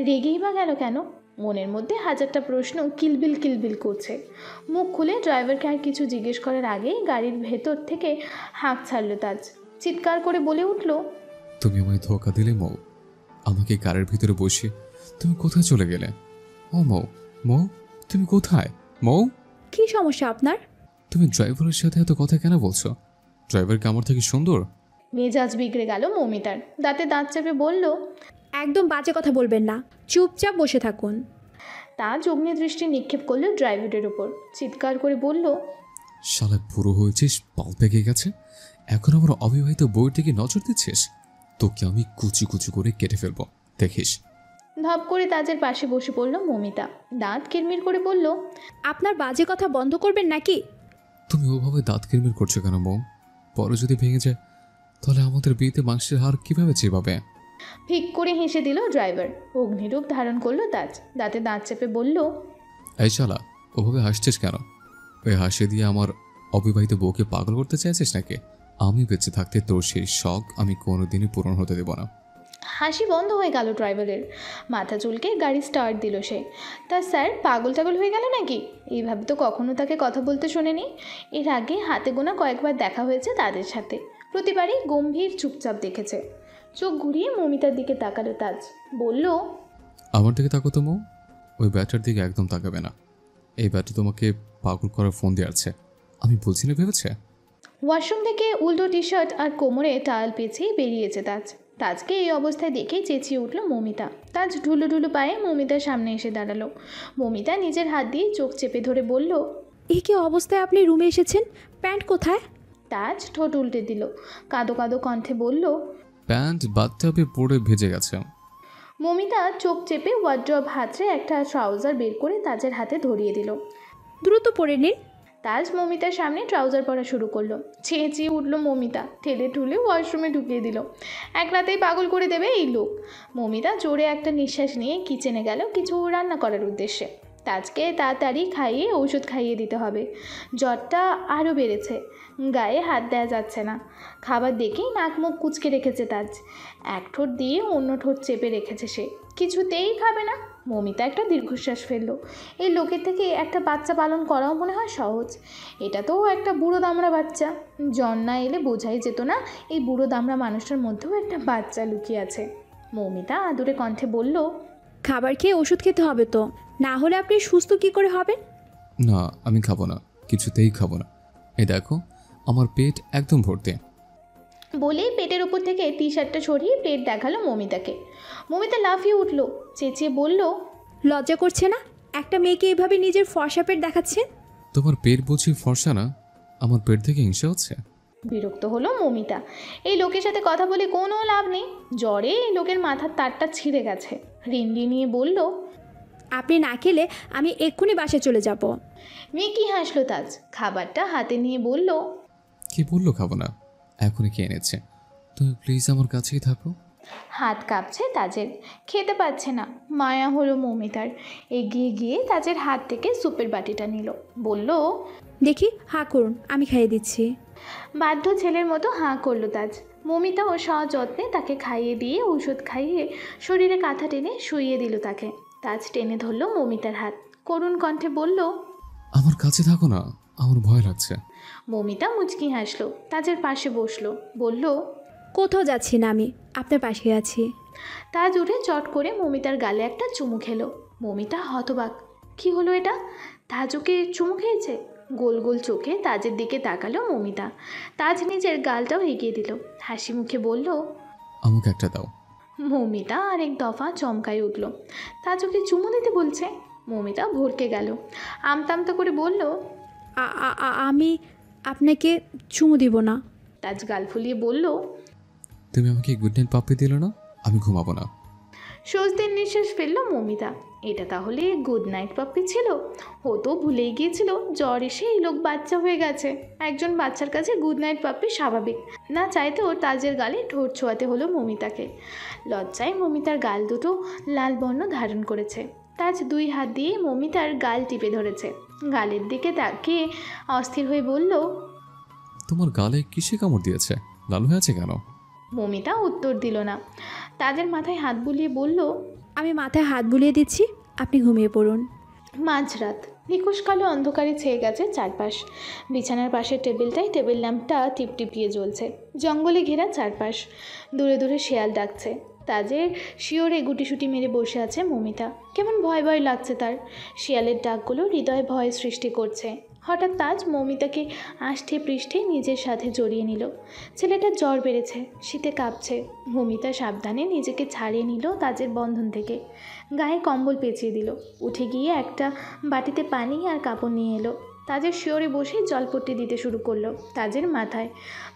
C: রেগেই বা গেল কেন? মনের মধ্যে হাজারটা প্রশ্ন কিলবিল কিলবিল করছে। মুখ খুলে ড্রাইভারকে আর কিছু জিজ্ঞেস করার আগেই গাড়ির ভেতর থেকে হাঁক ছাড়ল তাজ। চিৎকার করে বলে উঠল,
A: তুমি আমায় ধোকা দিলে মৌ। আমাকে গাড়ির ভিতরে বসিয়ে তুমি কোথায় চলে গেলে? ও মৌ, মৌ তুমি কোথায়? মৌ,
B: কি সমস্যা আপনার?
A: তুমি ড্রাইভারের সাথে এত কথা কেন বলছো? ড্রাইভার কি আমার থেকে সুন্দর?
C: মেজাজ বিগড়ে গেল মৌমিতার। দাঁতে দাঁত চেপে বলল,
B: একদম বাজে কথা বলবেন না, চুপচাপ বসে থাকুন।
C: তাজ অগ্নি দৃষ্টি নিক্ষেপ করলো ড্রাইভারের উপর। চিৎকার করে বলল,
A: শালা পুরো হয়েছিস, পাল পেকে গেছে। এখন আমার অবিবাহিত বউয়ের দিকে নজর দিচ্ছিস? তোকে আমি কুচি কুচি করে কেটে ফেলবো, দেখিস।
C: ধপ করে তাজের পাশে বসে পড়ল মমিতা। দাঁত কিরমির করে বলল,
B: আপনার বাজে কথা বন্ধ করবেন নাকি?
A: তুমি ওভাবে দাঁত কিরমির করছো কেন মৌ? পরে যদি ভেঙে যায় তাহলে আমাদের বিয়েতে মাংসের হার কিভাবে চিবাবে?
C: ফিক করে হেসে দিল ড্রাইভার। অগ্নিরূপ ধারণ করলো তাজ। দাঁতে দাঁত চেপে বলল,
A: এই শালা, ওভাবে হাসছিস কেন? ওই হাসি দিয়ে আমার অবিবাহিত বউকে পাগল করতে চাইছিস নাকি? আমি বেঁচে থাকতে তোর সেই শখ আমি কোনোদিনই পূরণ হতে দেব না।
C: হাসি বন্ধ হয়ে গেল ড্রাইভারের। মাথা চুলকে গাড়ি স্টার্ট দিল সে। তা স্যার পাগল টাগল হয়ে গেল নাকি? এইভাবে তো কখনো তাকে কথা বলতে শোনেনি। এর আগে হাতে গোনা কয়েকবার দেখা হয়েছে তাদের সাথে। প্রতিবারই গম্ভীর চুপচাপ দেখেছে। চোখ ঘুরিয়ে মমিতার দিকে তাকালো তাজ। বলল,
A: আমার দিকে তাকো তো মৌ। ওই ব্যাটার দিকে একদম তাকাবে না। এই ব্যাটা তোমাকে পাগল করার ফোন দিয়ে আছে, আমি বলছি না ভেবেছে?
C: ওয়াশরুম থেকে উল্টো টি শার্ট আর কোমরে টাওয়াল পেঁচিয়ে বেরিয়েছে তাজ। তাজকে এই অবস্থায় দেখেই চেঁচিয়ে উঠল মমিতা। তাজ ঢুলু ঢুলু পায়ে মমিতার সামনে এসে দাঁড়ালো। মমিতা নিজের হাত দিয়ে চোখ চেপে ধরে বলল,
B: এই কি অবস্থায় আপনি রুমে এসেছেন? প্যান্ট কোথায়?
C: তাজ ঠোঁট উল্টে দিল। কাঁদো কাঁদো কণ্ঠে বলল,
A: প্যান্ট বাথটাবে পরে ভেজে গেছে।
C: মমিতা চোখ চেপে ওয়ার্ড্রব হাতড়ে একটা ট্রাউজার বের করে তাজের হাতে ধরিয়ে দিল।
B: দ্রুত পরে নিন।
C: তাজ মমিতার সামনে ট্রাউজার পরা শুরু করলো। চেঁচিয়ে উঠল মমিতা। ঠেলে ঠুলে ওয়াশরুমে ঢুকিয়ে দিল। এক রাতেই পাগল করে দেবে এই লোক। মমিতা জোরে একটা নিঃশ্বাস নিয়ে কিচেনে গেল কিছু রান্না করার উদ্দেশ্যে। তাজকে তাড়াতাড়ি খাইয়ে ওষুধ খাইয়ে দিতে হবে। জ্বরটা আরও বেড়েছে, গায়ে হাত দেওয়া যাচ্ছে না। খাবার দেখেই নাক মুখ কুঁচকে রেখেছে তাজ। এক ঠোঁট দিয়ে অন্য ঠোঁট চেপে রেখেছে সে, কিছুতেই খাবে না। মমিতা একটা দীর্ঘশ্বাস ফেললো। এই লোকের থেকে একটা বাচ্চা পালন করাও মনে হয় সহজ। এটা তো একটা বুড়ো দামড়া বাচ্চা। জ্বর না এলে বোঝাই যেত না এই বুড়ো দামড়া মানুষটার মধ্যেও একটা বাচ্চা লুকিয়ে আছে। মমিতা আদুরে কণ্ঠে বলল,
B: খাবার খেয়ে ওষুধ খেতে হবে তো, না হলে আপনি সুস্থ কি করে হবেন?
A: না, আমি খাবো না, কিছুতেই খাবো না। এই দেখো, আমার পেট একদম ভর্তি।
C: বলেই পেটের উপর থেকে টি শার্টটা সরিয়ে পেট দেখালো মমিতাকে। মমিতা লাফিয়ে উঠল, চেঁচিয়ে বলল,
B: লজ্জা করছে না? একটা মেয়েকে এভাবে নিজের ফর্সা পেট দেখাচ্ছেন?
A: তোমার পেট বুঝি ফর্সা না? আমার পেট থেকে হিংসা হচ্ছে?
C: বিরক্ত হলো মমিতা। এই লোকের সাথে কথা বলে কোনো লাভ নেই। জ্বরে এই লোকের মাথার তারটা ছিঁড়ে গেছে। রিন্ডি নিয়ে বলল,
B: আপনি না খেলে আমি এক্ষুনি বাসায় চলে যাব।
C: মেকি হাসলো তাজ। খাবারটা হাতে নিয়ে বলল,
A: কি বললো খাবো না? এখনই খেয়ে এনেছে। তুমি প্লিজ আমার কাছেই থাকো।
C: হাত কাঁপছে তাজের, খেতে পাচ্ছে না। মায়া হলো মৌমিতার, এগিয়ে গিয়ে তাজের হাত থেকে স্যুপের বাটিটা নিল, বলল,
B: দেখি হাঁ করুন, আমি খাইয়ে দিচ্ছি।
C: বাধ্য ছেলের মতো হাঁ করলো তাজ। মৌমিতা ও সযত্নে তাকে খাইয়ে দিয়ে ঔষধ খাইয়ে শরীরে কাঁথা টেনে শুইয়ে দিল তাকে। তাজ টেনে ধরল মৌমিতার হাত, করুণ কণ্ঠে বলল,
A: আমার কাছে থাকো না, আমার ভয় লাগছে।
C: মৌমিতা মুচকি হাসলো, তাজের পাশে বসলো, বলল,
B: কোথাও যাচ্ছি না, আমি আপনার পাশে আছি।
C: তাজ উঠে চট করে মৌমিতার গালে একটা চুমু খেলো। মৌমিতা হতবাক, কি হলো এটা? তাজ ওকে চুমু খেয়েছে? গোল গোল চোখে তাজের দিকে তাকালো মৌমিতা। তাজ নিজের গালটাও এগিয়ে দিল, হাসি মুখে বলল,
A: আমাকে একটা দাও।
C: মৌমিতা আরেক দফা চমকায় উঠল। তাজ ওকে চুমু দিতে বলছে। মৌমিতা ভরকে গেল, আমতামতা করে বলল,
B: আমি আপনাকে চুমু দিব না।
C: তাজ গাল ফুলিয়ে বলল,
A: তুমি আমাকে গুড নাইট পাপ্পি দিলে না, আমি ঘুমাবো না।
C: স্বস্তির নিঃশ্বাস ফেলল মৌমিতা। এটা তাহলে গুড নাইট পাপ্পি ছিল? ও তো ভুলেই গিয়েছিল জ্বর এসে এই লোক বাচ্চা হয়ে গেছে। একজন বাচ্চার কাছে গুড নাইট পাপ্পি স্বাভাবিক না, চাইতেও তাজের গালে ঠোঁট ছোঁয়াতে হলো মৌমিতাকে। লজ্জায় মৌমিতার গাল দুটো লাল বর্ণ ধারণ করেছে। তাজ দুই হাত দিয়ে মৌমিতার গাল টিপে ধরেছে, গালের দিকে তাকিয়ে অস্থির হয়ে বলল,
A: তোমার গালে কিসে কামড় দিয়েছে, লাল হয়ে আছে কেন?
C: মৌমিতা উত্তর দিল না। তাজের মাথায় হাত বুলিয়ে বলল,
B: আমি মাথায় হাত বুলিয়ে দিচ্ছি, আপনি ঘুমিয়ে পড়ুন।
C: মাঝরাত, নিখোঁজ কালো অন্ধকারে ছেয়ে গেছে চারপাশ। বিছানার পাশের টেবিলটায় টেবিল ল্যাম্পটা টিপটিপিয়ে জ্বলছে। জঙ্গলে ঘেরা চারপাশ, দূরে দূরে শেয়াল ডাকছে। তাজের শিওরে গুটিসুটি মেরে বসে আছে মৌমিতা। কেমন ভয় ভয় লাগছে তার। শিয়ালের ডাকগুলো হৃদয়ে ভয় সৃষ্টি করছে। হঠাৎ তাজ মৌমিতাকে আষ্ঠে পৃষ্ঠে নিজের সাথে জড়িয়ে নিল। ছেলেটার জ্বর বেড়েছে, শীতে কাঁপছে। মৌমিতা সাবধানে নিজেকে ছাড়িয়ে নিল তাজের বন্ধন থেকে, গায়ে কম্বল পেঁচিয়ে দিল। উঠে গিয়ে একটা বাটিতে পানি আর কাপড় নিয়ে এলো। তাজের শিওরে বসে জলপট্টি দিতে শুরু করলো তাজের মাথায়।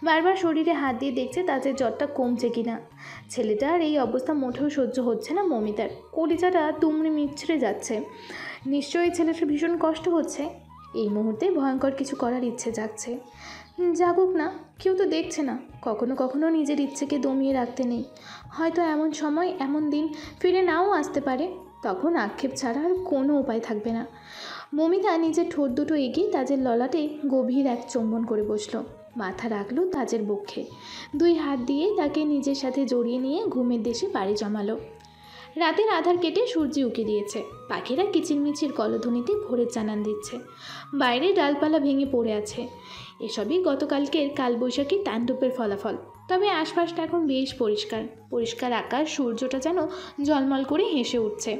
C: বারবার শরীরে হাত দিয়ে দেখছে তাজের জ্বরটা কমছে কিনা। ছেলেটার এই অবস্থা মোটেও সহ্য হচ্ছে না মৌমিতার। কলিজাটা তুমড়ে মিছড়ে যাচ্ছে। নিশ্চয়ই ছেলেটার ভীষণ কষ্ট হচ্ছে। এই মুহূর্তে ভয়ঙ্কর কিছু করার ইচ্ছে জাগছে। জাগুক না, কেউ তো দেখছে না। কখনো কখনো নিজের ইচ্ছেকে দমিয়ে রাখতে নেই। হয়তো এমন সময় এমন দিন ফিরে নাও আসতে পারে, তখন আক্ষেপ ছাড়া আর কোনো উপায় থাকবে না। মৌমিতা নিজের ঠোঁট দুটো এগিয়ে তাজের ললাটে গভীর এক চুম্বন করে বসলো। মাথা রাখলো তাজের বক্ষে, দুই হাত দিয়ে তাকে নিজের সাথে জড়িয়ে নিয়ে ঘুমের দেশে পাড়ি জমালো। রাতের আধার কেটে সূর্য উঁকি দিয়েছে। পাখিরা কিচিরমিচির কলধ্বনিতে ভোরের জানান দিচ্ছে। বাইরে ডালপালা ভেঙে পড়ে আছে। এসবই গতকালকের কালবৈশাখী তাণ্ডবের ফলাফল। তবে আশপাশটা এখন বেশ পরিষ্কার। পরিষ্কার আকাশ, সূর্যটা যেন ঝলমল করে হেসে উঠছে।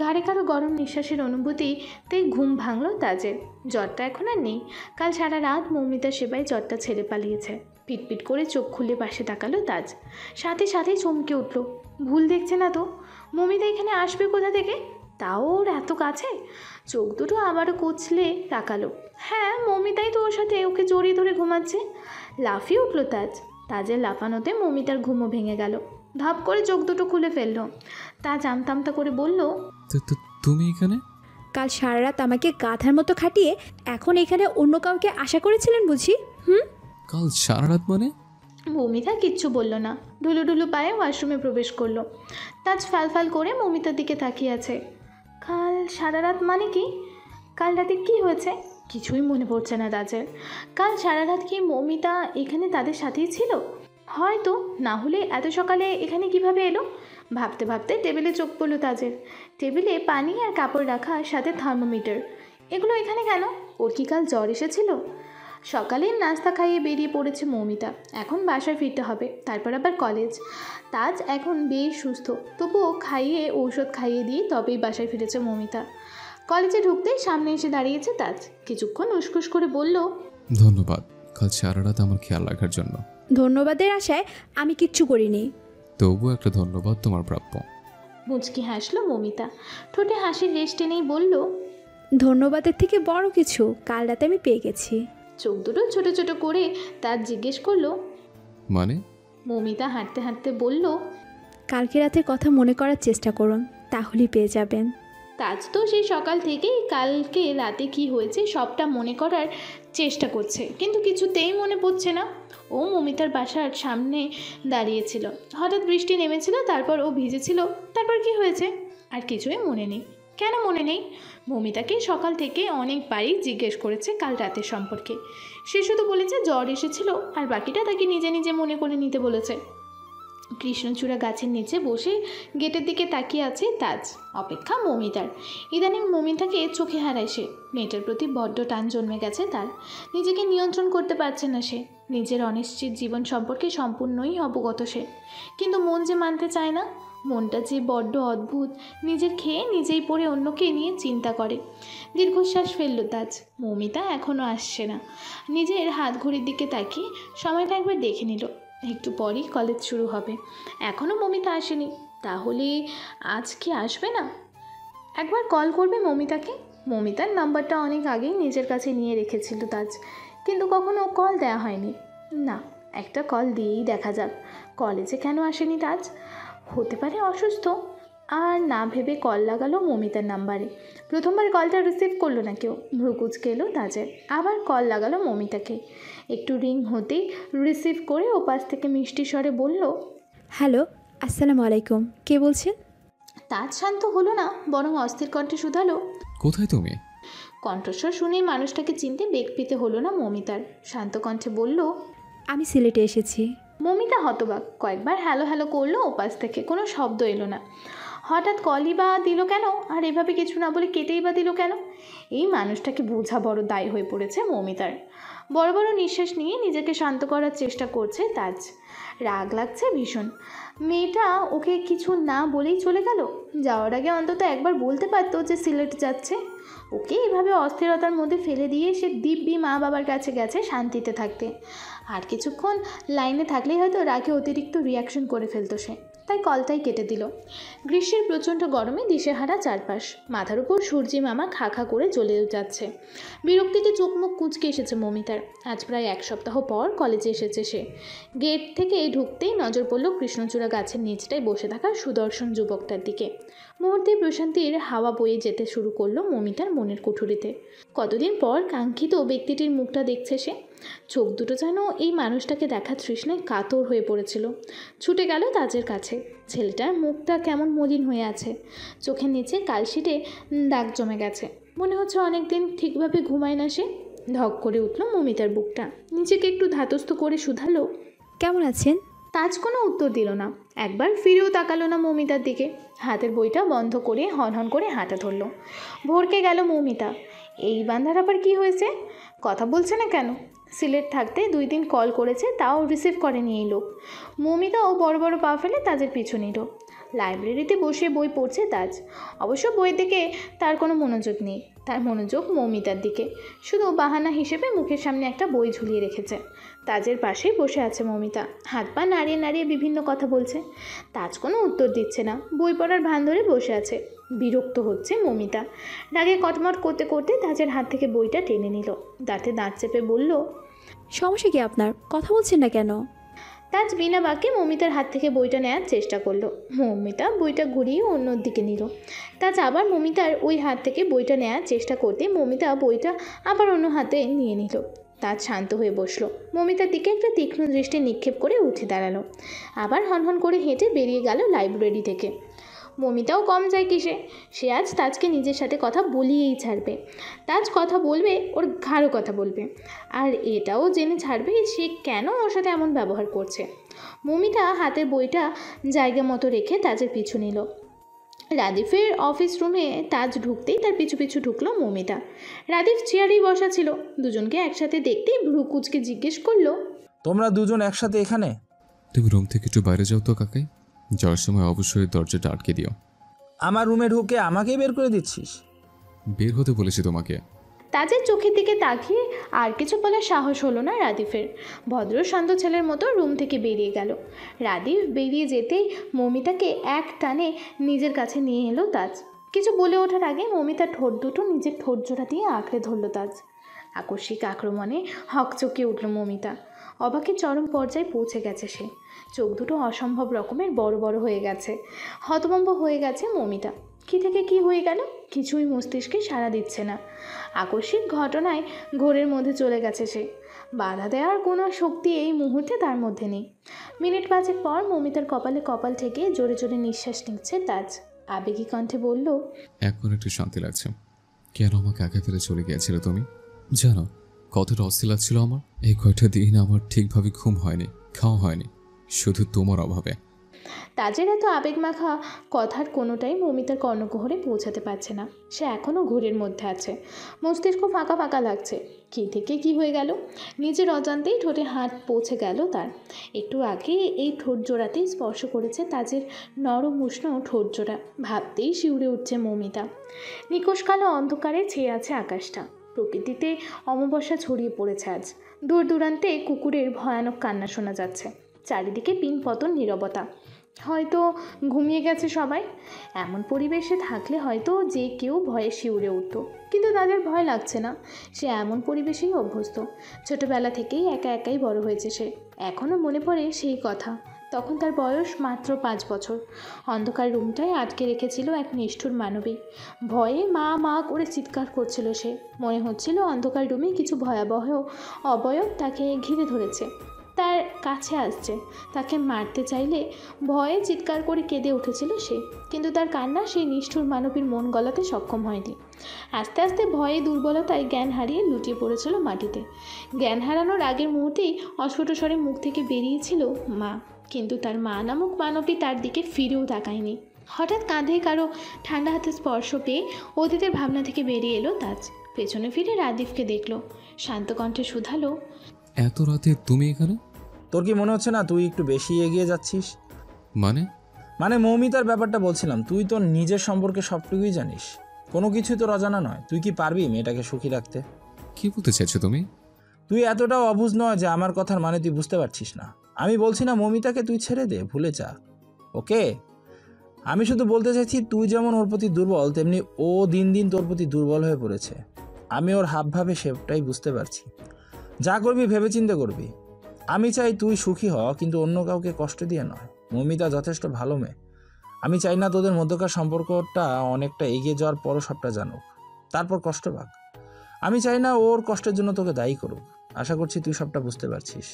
C: ঘাড়ে কারো গরম নিঃশ্বাসের অনুভূতিতে ঘুম ভাঙল তাজের। জ্বরটা এখন আর নেই। কাল সারা রাত মৌমিতার সেবায় জ্বরটা ছেড়ে পালিয়েছে। পিটপিট করে চোখ খুলে পাশে তাকালো তাজ। সাথে সাথেই চমকে উঠল। ভুল দেখছে না তো? মৌমিতা এখানে আসবে কোথা থেকে? তাও ওর এত কাছে। চোখ দুটো আবারও কচলে তাকালো। হ্যাঁ, মৌমিতাই তো ওর সাথে ওকে জড়িয়ে ধরে ঘুমাচ্ছে। লাফিয়ে উঠল তাজ। তাজের লাফানোতে মৌমিতার ঘুমও ভেঙে গেল। ধাপ করে চোখ দুটো খুলে ফেললো। তাজ আমতামতা করে বলল,
A: তুমি এখানে?
B: কাল সারা রাত আমাকে গাধার মতো খাটিয়ে এখন এখানে অন্য কাউকে আশা করেছিলেন বুঝি?
A: কাল সারা রাত মানে?
C: মৌমিতা কিচ্ছু বলল না। ঢুলু ঢুলু পায়ে ওয়াশরুমে প্রবেশ করলো। তাজ ফাল করে মৌমিতার দিকে তাকিয়ে আছে। কাল সারা রাত মানে কি? কাল রাতে কি হয়েছে? কিছুই মনে পড়ছে না তাজের। কাল সারা রাত কি মৌমিতা এখানে তাদের সাথেই ছিল? হয়তো, না হলে এত সকালে এখানে কিভাবে এলো? ভাবতে ভাবতে টেবিলে চোখ পড়ল তাজের। টেবিলে পানি আর কাপড় রাখা, সাথে থার্মোমিটার। এগুলো এখানে কেন? ওর কি কাল জ্বর এসেছিল? সকালে নাস্তা খাইয়ে বেরিয়ে পড়েছে মৌমিতা। এখন বাসায় ফিরতে হবে, তারপর আবার কলেজ। তাজ এখন বেশ সুস্থ, তবুও খাইয়ে ঔষধ খাইয়ে দিয়ে তবেই বাসায় ফিরেছে মৌমিতা। কলেজে ঢুকতেই সামনে এসে দাঁড়িয়েছে তাজ। কিছুক্ষণ উসখুস করে বলল,
A: ধন্যবাদ কাল সারা রাত আমার খেয়াল রাখার জন্য।
B: ধন্যবাদের আশায় আমি কিচ্ছু করিনি।
A: তবুও একটা ধন্যবাদ তোমার প্রাপ্য।
C: মুচকি হাসলো মৌমিতা। ঠোঁটে হাসির রেশ টেনেই বলল,
B: ধন্যবাদের থেকে বড় কিছু কাল রাতে আমি পেয়ে গেছি।
C: চোখ দুটো ছোট ছোট করে তাজ জিজ্ঞেস করলো,
A: মানে?
C: মৌমিতা হাঁটতে হাঁটতে বলল,
B: কালকে রাতের কথা মনে করার চেষ্টা করুন, তাহলেই পেয়ে যাবেন।
C: তাজ তো সেই সকাল থেকেই কালকে রাতে কি হয়েছে সবটা মনে করার চেষ্টা করছে, কিন্তু কিছুতেই মনে পড়ছে না। ও মমিতার বাসার সামনে দাঁড়িয়েছিল। হঠাৎ বৃষ্টি নেমেছিল, তারপর ও ভিজেছিল। তারপর কি হয়েছে আর কিছুই মনে নেই। কেন মনে নেই? মমিতাকে সকাল থেকে অনেকবারই জিজ্ঞেস করেছে কাল রাতের সম্পর্কে। সে শুধু বলেছে জ্বর এসেছিল, আর বাকিটা তাকে নিজে নিজে মনে করে নিতে বলেছে। কৃষ্ণচূড়া গাছের নিচে বসে গেটের দিকে তাকিয়ে আছে তাজ, অপেক্ষা মমিতার। ইদানিং মমিতাকে চোখে হারায় সে। মেয়েটার প্রতি বড্ড টান জন্মে গেছে তার। নিজেকে নিয়ন্ত্রণ করতে পারছে না সে। নিজের অনিশ্চিত জীবন সম্পর্কে সম্পূর্ণই অবগত সে, কিন্তু মন যে মানতে চায় না। মনটা যে বড্ড অদ্ভুত, নিজের খেয়ে নিজেই পড়ে অন্যকে নিয়ে চিন্তা করে। দীর্ঘশ্বাস ফেলল তাজ। মমিতা এখনও আসছে না। নিজের হাত ঘড়ির দিকে তাকিয়ে সময়টা একবার দেখে নিল। একটু পরই কলেজ শুরু হবে, এখনও মমিতা আসেনি। তাহলে আজ কি আসবে না? একবার কল করবে মমিতাকে। মমিতার নাম্বারটা অনেক আগেই নিজের কাছে নিয়ে রেখেছিল তাজ, কিন্তু কখনো কল দেওয়া হয়নি। না, একটা কল দিয়েই দেখা যাক। কলেজে কেন আসেনি তাজ? হতে পারে অসুস্থ। আর না ভেবে কল লাগালো মমিতার নাম্বারে। প্রথমবার কলটা রিসিভ করলো না কেউ। ভ্রুকুচকে এলো তাজের। আবার কল লাগালো মমিতাকে। একটু রিং হতেই রিসিভ করে ওপাশ থেকে মিষ্টি স্বরে বলল,
B: হ্যালো, আসসালামু আলাইকুম, কে বলছেন?
C: তাজ শান্ত হলো না, বরং অস্থির কণ্ঠে শুধালো।
A: কোথায় তুমি?
C: কণ্ঠস্বর শুনেই মানুষটাকে চিনতে বেগ পেতে হলো না মমিতার। শান্ত কণ্ঠে বলল,
B: আমি সিলেটে এসেছি।
C: মমিতা হতবাক। কয়েকবার হ্যালো হ্যালো করলো, ওপাশ থেকে কোনো শব্দ এলো না। হঠাৎ কলই বা দিল কেন? আর এভাবে কিছু না বলে কেটেই বা দিল কেন? এই মানুষটাকে বোঝা বড় দায় হয়ে পড়েছে মমিতার। বড় বড় নিঃশ্বাস নিয়ে নিজেকে শান্ত করার চেষ্টা করছে তাজ। রাগ লাগছে ভীষণ। মেয়েটা ওকে কিছু না বলেই চলে গেল। যাওয়ার আগে অন্তত একবার বলতে পারতো যে সিলেট যাচ্ছে। ওকে এভাবে অস্থিরতার মধ্যে ফেলে দিয়ে সে দিব্যি মা বাবার কাছে গেছে শান্তিতে থাকতে। আর কিছুক্ষণ লাইনে থাকলেই হয়তো রাগে অতিরিক্ত রিয়াকশন করে ফেলতো সে। তাই কলটাই কেটে দিল। গ্রীষ্মের প্রচণ্ড গরমে দিশেহারা চারপাশ। মাথার উপর সূর্যি মামা খা খা করে জ্বলে যাচ্ছে। বিরক্তিতে চোখ মুখ কুঁচকে এসেছে মমিতার। আজ প্রায় এক সপ্তাহ পর কলেজে এসেছে সে। গেট থেকে ঢুকতেই নজর পড়ল কৃষ্ণচূড়া গাছের নিচটায় বসে থাকা সুদর্শন যুবকটার দিকে। মুহূর্তে প্রশান্তির হাওয়া বয়ে যেতে শুরু করলো মমিতার মনের কুঠুরিতে। কতদিন পর কাঙ্ক্ষিত ব্যক্তিটির মুখটা দেখছে সে। চোখ দুটো যেন এই মানুষটাকে দেখার তৃষ্ণায় কাতর হয়ে পড়েছিল। ছুটে গেল তাজের কাছে। ছেলেটার মুখটা কেমন মলিন হয়ে আছে। চোখের নিচে কালশিটে দাগ জমে গেছে। মনে হচ্ছে অনেকদিন ঠিকভাবে ঘুমায় না সে। ধক করে উঠল মমিতার বুকটা। নিজেকে একটু ধাতস্থ করে শুধালো,
B: কেমন আছেন?
C: তাজ কোনো উত্তর দিল না। একবার ফিরেও তাকালো না মমিতার দিকে। হাতের বইটা বন্ধ করে হনহন করে হাঁটা ধরল। ভরকে গেল মমিতা। এই বান্ধার আবার কি হয়েছে? কথা বলছে না কেন? সিলেট থাকতে 2 দিন কল করেছে, তাও রিসিভ করেনি এই লোক। মমিতাও বড় বড় পা ফেলে তাজের পিছু নিল। লাইব্রেরিতে বসে বই পড়ছে তাজ। অবশ্য বইয়ের দিকে তার কোনো মনোযোগ নেই। তার মনোযোগ মমিতার দিকে। শুধু বাহানা হিসেবে মুখের সামনে একটা বই ঝুলিয়ে রেখেছে। তাজের পাশেই বসে আছে মমিতা। হাত পা নাড়িয়ে নাড়িয়ে বিভিন্ন কথা বলছে। তাজ কোনো উত্তর দিচ্ছে না, বই পড়ার ভান ধরে বসে আছে। বিরক্ত হচ্ছে মমিতা। রাগে কটমট করতে করতে তাজের হাত থেকে বইটা টেনে নিল। দাঁতে দাঁত চেপে বলল,
B: সমস্যা কি আপনার? কথা বলছেন না কেন?
C: তাজ বিনা বাক্যে মমিতার হাত থেকে বইটা নেওয়ার চেষ্টা করলো। মমিতা বইটা ঘুরিয়ে অন্য দিকে নিল। তাজ আবার মমিতার ওই হাত থেকে বইটা নেওয়ার চেষ্টা করতে মমিতা বইটা আবার অন্য হাতে নিয়ে নিল। তাজ শান্ত হয়ে বসলো। মমিতার দিকে একটা তীক্ষ্ণ দৃষ্টি নিক্ষেপ করে উঠে দাঁড়ালো। আবার হনহন করে হেঁটে বেরিয়ে গেল লাইব্রেরি থেকে। মমিতাও কম যায় কিসে? সে আজ তাজকে নিজের সাথে কথা বলিয়েই ছাড়বে। তাজ কথা বলবে, ওর ঘাড়ও কথা বলবে। আর এটাও জেনে ছাড়বে সে কেন ওর সাথে এমন ব্যবহার করছে। মমিতা হাতের বইটা জায়গা মতো রেখে তাজের পিছু নিল। রাদিফের অফিস রুমে তাজ ঢুকতেই তার পিছু পিছু ঢুকলো মমিতা। রাদিফ চেয়ারেই বসা ছিল। দুজনকে একসাথে দেখতেই ভ্রু কুচকে জিজ্ঞেস করলো,
D: তোমরা দুজন একসাথে এখানে?
A: তুমি রুম থেকে একটু বাইরে যাও তো কাকাই। যাওয়ার সময় অবশ্যই দরজাটা আটকে দিও।
D: আমার রুমে ঢুকে আমাকেই বের করে দিচ্ছিস?
A: বের হতে বলেছি তোমাকে।
C: তাজের চোখের দিকে তাকিয়ে আর কিছু বলার সাহস হলো না রাদিফের। ভদ্র শান্ত ছেলের মতো রুম থেকে বেরিয়ে গেল। রাদিফ বেরিয়ে যেতেই মমিতাকে এক টানে নিজের কাছে নিয়ে এলো তাজ। কিছু বলে ওঠার আগে মমিতার ঠোঁট দুটো নিজের ঠোঁট জোড়া দিয়ে আঁকড়ে ধরল তাজ। আকস্মিক আক্রমণে হকচকিয়ে উঠল মমিতা। অবাকের চরম পর্যায়ে পৌঁছে গেছে সে। চোখ দুটো অসম্ভব রকমের বড় বড় হয়ে গেছে। হতভম্ব হয়ে গেছে মমিতা। কী থেকে কী হয়ে গেল কিছুই মস্তিষ্কে সাড়া দিচ্ছে না। আকস্মিক ঘটনায় ঘোরের মধ্যে চলে গেছে সে। বাধা দেওয়ার কোনো শক্তি এই মুহূর্তে তার মধ্যে নেই। মিনিট 5 পর মৌমিতার কপালে কপাল থেকে জোরে জোরে নিঃশ্বাস নিচ্ছে তাজ। আবেগী কণ্ঠে বলল,
A: এখন একটু শান্তি লাগছে। কেন আমাকে একা ফেলে চলে গিয়েছিলে তুমি? জানো কতটা অস্থির লাগছিল আমার? এই কয়টা দিন আমার ঠিকভাবে ঘুম হয়নি, খাওয়া হয়নি, শুধু তোমার অভাবে।
C: তাজের এত আবেগমাখা কথার কোনোটাই মৌমিতার কর্ণকুহরে পৌঁছাতে পারছে না। সে এখনও ঘোরের মধ্যে আছে। মস্তিষ্ক ফাঁকা ফাঁকা লাগছে। কী থেকে কি হয়ে গেল? নিজের অজান্তেই ঠোঁটে হাত পৌঁছে গেল তার। একটু আগে এই ঠোঁট জোড়াতেই স্পর্শ করেছে তাজের নরম উষ্ণ ঠোঁট জোড়া। ভাবতেই শিউরে উঠছে মৌমিতা। নিকোষ কালো অন্ধকারে ছেয়ে আছে আকাশটা। প্রকৃতিতে অমাবস্যা ছড়িয়ে পড়েছে আজ। দূর দূরান্তে কুকুরের ভয়ানক কান্না শোনা যাচ্ছে। চারিদিকে পিনপতন নীরবতা। হয়তো ঘুমিয়ে গেছে সবাই। এমন পরিবেশে থাকলে হয়তো যে কেউ ভয়ে শিউরে উঠত, কিন্তু তাদের ভয় লাগছে না। সে এমন পরিবেশেই অভ্যস্ত। ছোটবেলা থেকেই একা একাই বড় হয়েছে সে। এখনও মনে পড়ে সেই কথা। তখন তার বয়স মাত্র 5 বছর। অন্ধকার রুমটায় আটকে রেখেছিল এক নিষ্ঠুর মানবী। ভয়ে মা মা করে চিৎকার করছিল সে। মনে হচ্ছিল অন্ধকার রুমে কিছু ভয়াবহ অবয়ব তাকে ঘিরে ধরেছে, তার কাছে আসছে, তাকে মারতে চাইলে। ভয়ে চিৎকার করে কেঁদে উঠেছিল সে, কিন্তু তার কান্না সেই নিষ্ঠুর মানবীর মন গলাতে সক্ষম হয়নি। আস্তে আস্তে ভয়ে দুর্বলতায় জ্ঞান হারিয়ে লুটিয়ে পড়েছিল মাটিতে। জ্ঞান হারানোর আগের মুহূর্তেই অস্ফুট স্বরে মুখ থেকে বেরিয়েছিল মা, কিন্তু তার মা নামক মানবটি তার দিকে ফিরেও তাকায়নি। হঠাৎ কাঁধে কারো ঠান্ডা হাতে স্পর্শ পেয়ে অতীতের ভাবনা থেকে বেরিয়ে এলো তাজ। পেছনে ফিরে রাদিফকে দেখল। শান্ত কণ্ঠে শুধালো,
A: এত রাতে তুমি এখানে?
D: তোর কি মনে হচ্ছে না তুই একটু বেশি এগিয়ে যাচ্ছিস?
A: মানে
D: মৌমিতার ব্যাপারটা বলছিলাম। তুই তোর নিজের সম্পর্কে সবটুকুই জানিস, কোনো কিছুই তোর অজানা নয়। তুই কি পারবি মেয়েটাকে সুখী রাখতে?
A: কি বলতে চাইছো তুমি?
D: তুই এতটাও অবুঝ নয় যে আমার কথার মানে তুই বুঝতে পারছিস না। আমি বলছি না মৌমিতাকে তুই ছেড়ে দে, ভুলে যা, ওকে? আমি শুধু বলতে চাইছি তুই যেমন ওর প্রতি দুর্বল, তেমনি ও দিন দিন তোর প্রতি দুর্বল হয়ে পড়েছে। আমি ওর হাবভাবে সেটাই বুঝতে পারছি। যা করবি ভেবেচিন্তে করবি। আমি চাই তুই সুখী হ, কিন্তু অন্য কাউকে কষ্ট দিয়ে নয়। মৌমিতা যথেষ্ট ভালো মেয়ে। আমি চাই না তোদের মধ্যকার সম্পর্কটা অনেকটা এগিয়ে যাওয়ার পরও সবটা জানুক, তারপর কষ্ট পাক। আমি চাই না ওর কষ্টের জন্য তোকে দায়ী করুক। আশা করছি তুই সবটা বুঝতে পারছিস।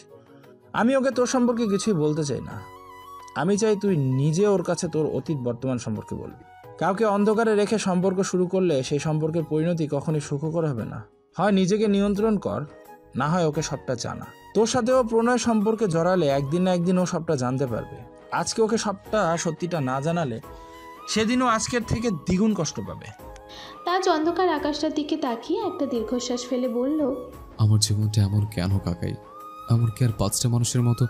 D: আমি ওকে তোর সম্পর্কে কিছুই বলতে চাই না। আমি চাই তুই নিজে ওর কাছে তোর অতীত বর্তমান সম্পর্কে বলবি। কাউকে অন্ধকারে রেখে সম্পর্ক শুরু করলে সেই সম্পর্কের পরিণতি কখনোই সুখকর হবে না। হয় নিজেকে নিয়ন্ত্রণ কর, না হয় ওকে সবটা জানা। তোর সাথেও প্রণয় সম্পর্কে জড়ালে একদিন না একদিন ও সবটা জানতে পারবে। আজকে ওকে সবটা সত্যিটা না জানালে সেদিনও আজকের থেকে দ্বিগুণ কষ্ট পাবে।
C: তাজ অন্ধকার আকাশটার দিকে তাকিয়ে একটা দীর্ঘশ্বাস ফেলে বলল,
A: আমার জীবনটা এমন কেন কাকাই? আমার কি আর 5টা মানুষের মতো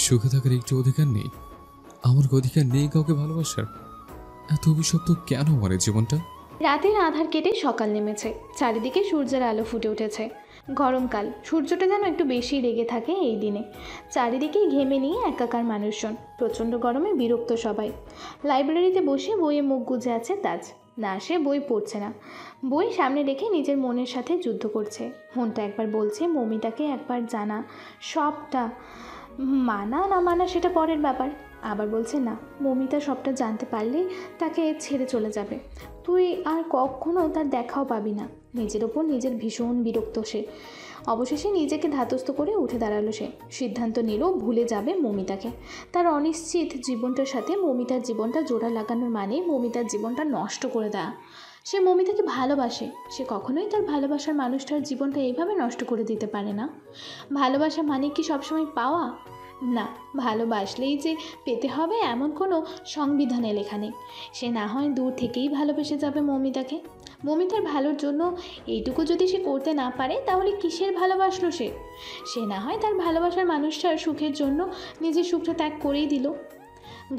A: সুখে থাকার একটু অধিকার নেই? আমার কি অধিকার নেই কাউকে ভালোবাসার? এত অভিশপ্ত কেন আমার এই জীবনটা?
C: রাতের আধার কেটে সকাল নেমেছে। চারিদিকে সূর্যের আলো ফুটে উঠেছে। গরমকাল, সূর্যটা যেন একটু বেশি রেগে থাকে এই দিনে। চারিদিকে ঘেমে নিয়ে একাকার মানুষজন। প্রচণ্ড গরমে বিরক্ত সবাই। লাইব্রেরিতে বসে বইয়ে মুখ গুজে আছে তাজ। না, সে বই পড়ছে না, বই সামনে রেখে নিজের মনের সাথে যুদ্ধ করছে। মনটা একবার বলছে মৌমিতাকে একবার জানা, সবটা। মানা না মানা সেটা পরের ব্যাপার। আবার বলছে না, মৌমিতা সবটা জানতে পারলে তাকে ছেড়ে চলে যাবে। তুই আর কখনো তার দেখাও পাবি না। নিজের ওপর নিজের ভীষণ বিরক্ত সে। অবশেষে নিজেকে ধাতস্থ করে উঠে দাঁড়ালো সে। সিদ্ধান্ত নিল ভুলে যাবে মৌমিতাকে। তার অনিশ্চিত জীবনটার সাথে মৌমিতার জীবনটা জোড়া লাগানোর মানে মৌমিতার জীবনটা নষ্ট করে দেওয়া। সে মৌমিতাকে ভালোবাসে। সে কখনোই তার ভালোবাসার মানুষটার জীবনটা এইভাবে নষ্ট করে দিতে পারে না। ভালোবাসা মানে কি সবসময় পাওয়া? না, ভালোবাসলেই যে পেতে হবে এমন কোনো সংবিধানে লেখা নেই। সে না হয় দূর থেকেই ভালোবেসে যাবে মৌমিতাকে। মৌমিতার ভালোর জন্য এইটুকু যদি সে করতে না পারে, তাহলে কিসের ভালোবাসলো সে? সে না হয় তার ভালোবাসার মানুষটার সুখের জন্য নিজের সুখটা ত্যাগ করেই দিল।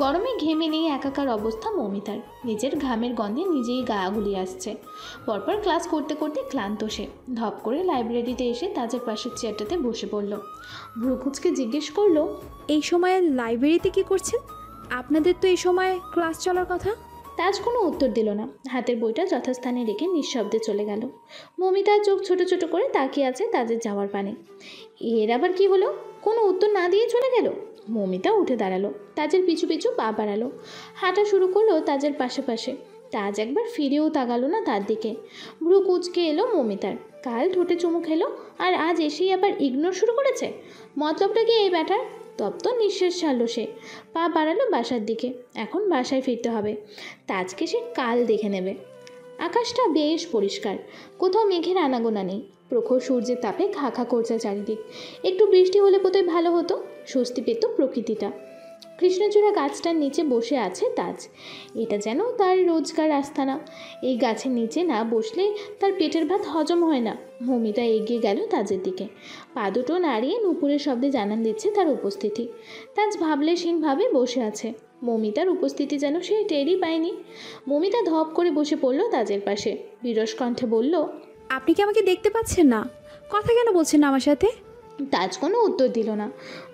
C: গরমে ঘেমে নিয়ে একাকার অবস্থা মৌমিতার। নিজের ঘামের গন্ধে নিজেই গা গুলিয়ে আসছে। পরপর ক্লাস করতে করতে ক্লান্ত সে ধপ করে লাইব্রেরিতে এসে তাজের পাশের চেয়ারটাতে বসে পড়ল। ভ্রুকুচকে জিজ্ঞেস করলো,
B: এই সময়ে লাইব্রেরিতে কি করছেন? আপনাদের তো এই সময় ক্লাস চলার কথা।
C: তাজ কোনো উত্তর দিল না। হাতের বইটা যথাস্থানে রেখে নিঃশব্দে চলে গেল। মৌমিতার চোখ ছোট ছোট করে তাকিয়ে আছে তাজের যাওয়ার পানে। এর আবার কি হলো? কোনো উত্তর না দিয়ে চলে গেল। মৌমিতা উঠে দাঁড়ালো, তাজের পিছু পিছু পা বাড়ালো, হাঁটা শুরু করলো তাজের পাশে পাশে। তাজ একবার ফিরেও তাকালো না তার দিকে। ভ্রু কুচকে এলো মমিতার। কাল ঠোঁটে চুমু খেলো, আর আজ এসেই আবার ইগনোর শুরু করেছে। মতলবটা কি এই ব্যাটার? তপ্ত নিঃশ্বাস ছাড়লো সে। পা বাড়ালো বাসার দিকে। এখন বাসায় ফিরতে হবে। তাজকে সে কাল দেখে নেবে। আকাশটা বেশ পরিষ্কার, কোথাও মেঘের আনাগোনা নেই। প্রখর সূর্যের তাপে খা খা করছে চারিদিক। একটু বৃষ্টি হলে বোধহয় ভালো হতো, স্বস্তি পেত প্রকৃতিটা। কৃষ্ণচূড়া গাছটার নিচে বসে আছে তাজ। এটা যেন তার রোজকার আস্তানা। এই গাছের নিচে না বসলে তার পেটের ভাত হজম হয় না। মমিতা এগিয়ে গেল তাজের দিকে। পা দুটো নাড়িয়ে নুপুরের শব্দে জানান দিচ্ছে তার উপস্থিতি। তাজ ভাবলেশহীনভাবে বসে আছে। মমিতার উপস্থিতি যেন সে টেরই পায়নি। মমিতা ধপ করে বসে পড়ল তাজের পাশে। বিরস কণ্ঠে বলল,
B: আপনি কি আমাকে দেখতে পাচ্ছেন না? কথা কেন বলছেন না আমার সাথে?
C: তাজ কোনো উত্তর দিল না।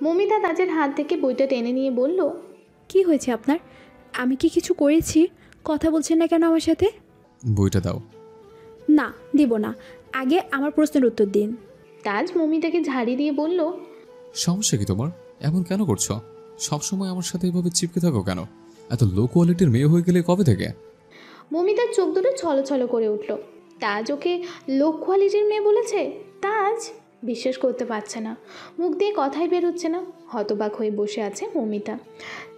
C: মমিতা তাজের হাত থেকে বইটা টেনে নিয়ে বলল,
B: কি হয়েছে আপনার? আমি কি কিছু করেছি? কথা বলছেন না কেন আমার সাথে?
A: বইটা দাও।
B: না, দিব না। আগে আমার প্রশ্নের উত্তর দিন।
C: তাজ মমিতাকে ঝাড়ি দিয়ে বলল,
A: সমস্যা কি তোমার? এমন কেন করছো? সবসময় আমার সাথে এভাবে চিপকে থাকো কেন? এত লো কোয়ালিটির মেয়ে হয়ে গেলে কবে থেকে?
C: মমিতার চোখ দুটো ছলছল করে উঠল। তাজ ওকে লো কোয়ালিটির মেয়ে বলেছে? তাজ বিশ্বাস করতে পারছে না, মুখ দিয়ে কথাই বেরোচ্ছে না। হতবাক হয়ে বসে আছে মমিতা।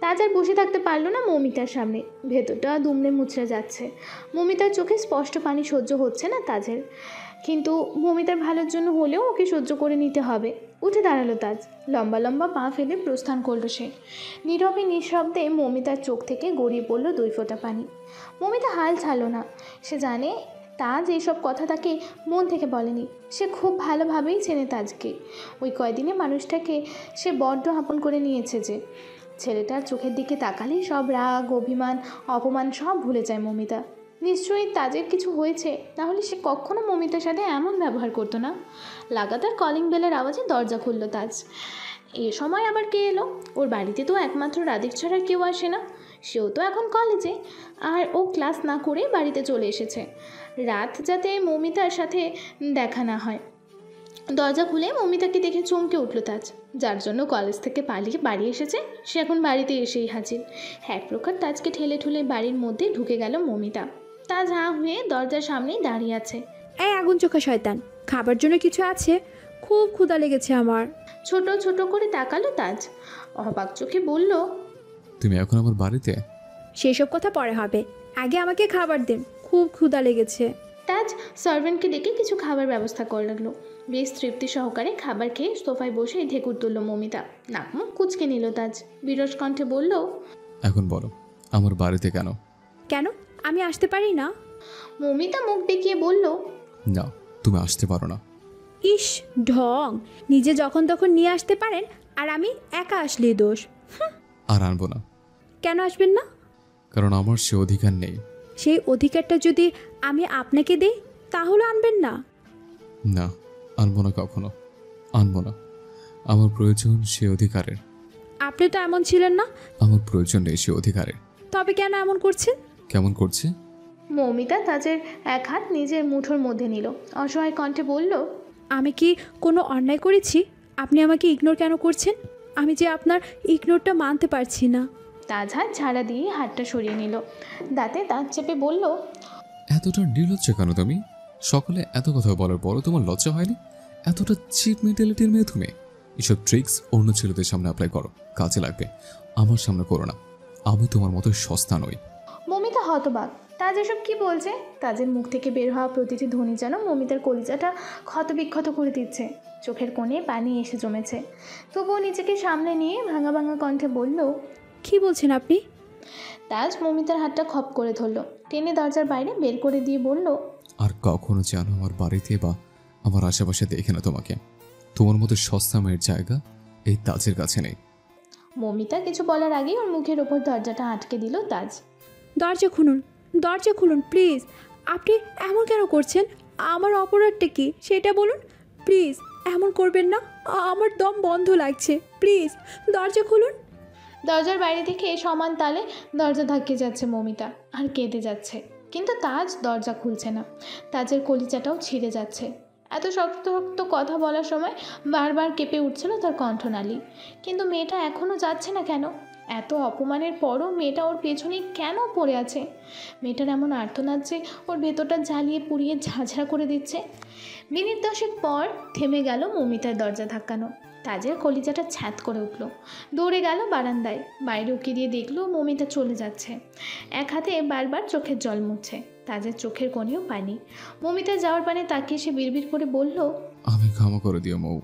C: তাজ আর বসে থাকতে পারলো না মমিতার সামনে। ভেতরটা দুমড়ে মুচড়ে যাচ্ছে। মমিতার চোখে স্পষ্ট পানি সহ্য হচ্ছে না তাজের, কিন্তু মমিতার ভালোর জন্য হলেও ওকে সহ্য করে নিতে হবে। উঠে দাঁড়ালো তাজ। লম্বা লম্বা পা ফেলে প্রস্থান করলো সে। নীরবে নিঃশব্দে মমিতার চোখ থেকে গড়িয়ে পড়ল 2 ফোঁটা পানি। মমিতা হাল ছাড়ল না। সে জানে তাজ এইসব কথা তাকে মন থেকে বলেনি। সে খুব ভালোভাবেই চেনে তাজকে। ওই কয়দিনে মানুষটাকে সে বড্ড আপন করে নিয়েছে যে। ছেলেটার চোখের দিকে তাকালেই সব রাগ, অভিমান, অপমান সব ভুলে যায় মমিতা। নিশ্চয়ই তাজের কিছু হয়েছে, নাহলে সে কখনো মমিতার সাথে এমন ব্যবহার করতো না। লাগাতার কলিং বেলের আওয়াজে দরজা খুলল তাজ। এ সময় আবার কে এলো? ওর বাড়িতে তো একমাত্র রাদীপ ছাড়া কেউ আসে না। সেও তো এখন কলেজে, আর ও ক্লাস না করে বাড়িতে চলে এসেছে রাত যাতে মমিতার সাথে দেখা না হয়। দরজা খুলে মমিতাকে দেখে চমকে উঠল তাজ। যার জন্য কলেজ থেকে পালিয়ে বাড়ি এসেছে সে এখন বাড়িতে এসেই হাজির। এক প্রকার তাজকে ঠেলে ঠুলে বাড়ির মধ্যে ঢুকে গেল মমিতা। তাজ হাঁ হয়ে দরজার সামনেই দাঁড়িয়ে আছে।
B: এই আগুন চোখা শয়তান, খাবার জন্য কিছু আছে? খুব ক্ষুধা লেগেছে আমার।
C: ছোট ছোট করে তাকালো তাজ। অবাক চোখে বলল,
A: তুমি এখন আমার বাড়িতে?
B: সেসব কথা পরে হবে, আগে আমাকে খাবার দিন, খুব ক্ষুধা লেগেছে।
C: তাজ সার্ভেন্টকে ডেকে কিছু খাবার ব্যবস্থা করে লাগলো। বেশ তৃপ্তি সহকারে খাবার খেয়ে সোফায় বসে ঢেকুর তুলল মমিতা। নাক মুখ কুচকে নিল তাজ। বিরস কণ্ঠে বলল,
A: এখন বলো, আমার বাড়িতে কেন?
B: কেন? আমি আসতে পারি না?
C: মমিতা মুখ বেঁকিয়ে বলল,
A: না, তুমি আসতে পারো না।
B: ইস, ঢং! নিজে যখন তখন নিয়ে আসতে পারেন, আর আমি একা আসলেই দোষ।
A: আর আনবো না।
B: কেন আসবেন না?
A: কারণ আমার সে অধিকার নেই।
B: সেই অধিকারটা যদি আমি আপনাকে দিই তাহলে আনবেন না?
A: না, আনবো না, কখনো আনবো না। আমার প্রয়োজন সে অধিকারের।
B: আপনি তো এমন ছিলেন না।
A: আমার প্রয়োজন নেই সে অধিকারের।
B: তবে কেন এমন করছেন?
A: কেমন করছে?
C: মমিতা তাজের এক হাত নিজের মুঠোর মধ্যে নিল। অসহায় কণ্ঠে বলল,
B: আমি কি কোনো অন্যায় করেছি? আপনি আমাকে ইগনোর কেন করছেন? আমি যে আপনার ইগনোরটা মানতে পারছি না।
C: তাজ হাত ঝাড়া দিয়ে হাতটা সরিয়ে নিল। দাঁতে দাঁত চেপে বলল,
A: এতটা নির্লজ্জ কেন তুমি? সকালে এত কথা বলার পরও তোমার লজ্জা হয়নি? এতটা চিপ মেন্টালিটির মেয়ে তুমি? এসব ট্রিক্স অন্য ছেলেদের সামনে অ্যাপ্লাই করো, কাজে লাগবে। আমার সামনে করো না। আমি তোমার মতো সস্তা নই।
C: মমিতা হতবাক। তাজ এসব কি বলছে? তাজের মুখ থেকে বের হওয়া প্রতিটি ধ্বনি যেন মমিতার কলিজাটা ক্ষতবিক্ষত করে দিচ্ছে। চোখের কোণে পানি এসে জমেছে। তবুও নিজেকে সামনে নিয়ে ভাঙা ভাঙা কণ্ঠে বলল,
B: কি বলছেন আপনি?
C: তাজ মমিতার হাতটা খপ করে ধরল। টেনে দরজার বাইরে বের করে দিয়ে বলল,
A: আর কখনো যেন আমার বাড়িতে বা আমার আশেপাশে দেখে না তোমাকে। তোমার মতো সস্তা মেয়ের জায়গা এই তাজের কাছে নেই।
C: মমিতা কিছু বলার আগেই ওর মুখের ওপর দরজাটা আটকে দিল তাজ।
B: দরজা খুলুন, দরজা খুলুন প্লিজ। আপনি এমন কেন করছেন? আমার অপরাধটা কি সেটা বলুন প্লিজ। এমন করবেন না, আমার দম বন্ধ লাগছে। প্লিজ দরজা খুলুন।
C: দরজার বাইরে থেকে সমান তালে দরজা ধাক্কে যাচ্ছে মমিতা, আর কেঁদে যাচ্ছে। কিন্তু তাজ দরজা খুলছে না। তাজের কলিজাটাও ছিঁড়ে যাচ্ছে। এত শক্ত শক্ত কথা বলার সময় বারবার কেঁপে উঠছিল তার কণ্ঠনালী। কিন্তু মেয়েটা এখনও যাচ্ছে না কেন? এত অপমানের পরও মেয়েটা ওর পেছনে কেন পড়ে আছে? মেয়েটার এমন আর্তনাদ যে ওর ভেতরটা জ্বালিয়ে পুড়িয়ে ঝাঁঝরা করে দিচ্ছে। মিনিট 10 পর থেমে গেল মৌমিতার দরজা ধাক্কানো। তাজের কলিজাটা ছ্যাঁত করে উঠল। দৌড়ে গেল বারান্দায়, বাইরে উকি দিয়ে দেখলো মৌমিতা চলে যাচ্ছে। এক হাতে বারবার চোখের জল মুছছে, তাজের চোখের কোণেও পানি। মৌমিতা যাওয়ার পানে তাকিয়ে সে বিড়বিড় করে বলল,
A: আমি ক্ষমা করে দিও মৌ।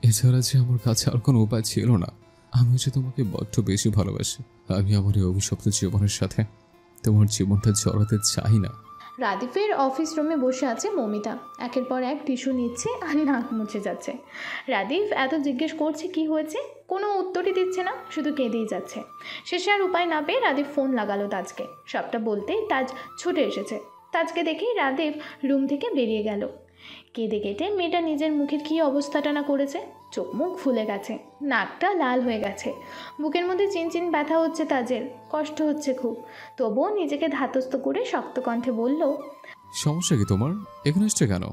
A: এছাড়া যে আমার কাছে আর কোনো উপায় ছিল না। আমি যে তোমাকে বড্ড বেশি ভালোবাসি। আমি আমার এই অভিশপ্ত জীবনের সাথে তোমার জীবনটা জড়াতে চাই না।
C: রাদিফের অফিস রুমে বসে আছে মৌমিতা, একের পর এক টিস্যু নিচ্ছে আর নাক মুছে যাচ্ছে। রাদিফ এত জিজ্ঞেস করছে কি হয়েছে, কোনো উত্তরই দিচ্ছে না, শুধু কেঁদেই যাচ্ছে। শেষে আর উপায় না পেয়ে রাদিফ ফোন লাগালো তাজকে। সবটা বলতেই তাজ ছুটে এসেছে। তাজকে দেখেই রাদিফ রুম থেকে বেরিয়ে গেল। কেঁদে কেটে মেয়েটা নিজের মুখের কী অবস্থাটা না করেছে। চোখ মুখ ফুলে গেছে, নাকটা লাল হয়ে গেছে, বুকের মধ্যে চিনচিন ব্যথা হচ্ছে তাজের, কষ্ট হচ্ছে খুব। তবুও নিজেকে ধাতস্থ করে শক্ত কণ্ঠে বলল,
A: সমস্যা কি তোমার? এখানে এসছে কেন?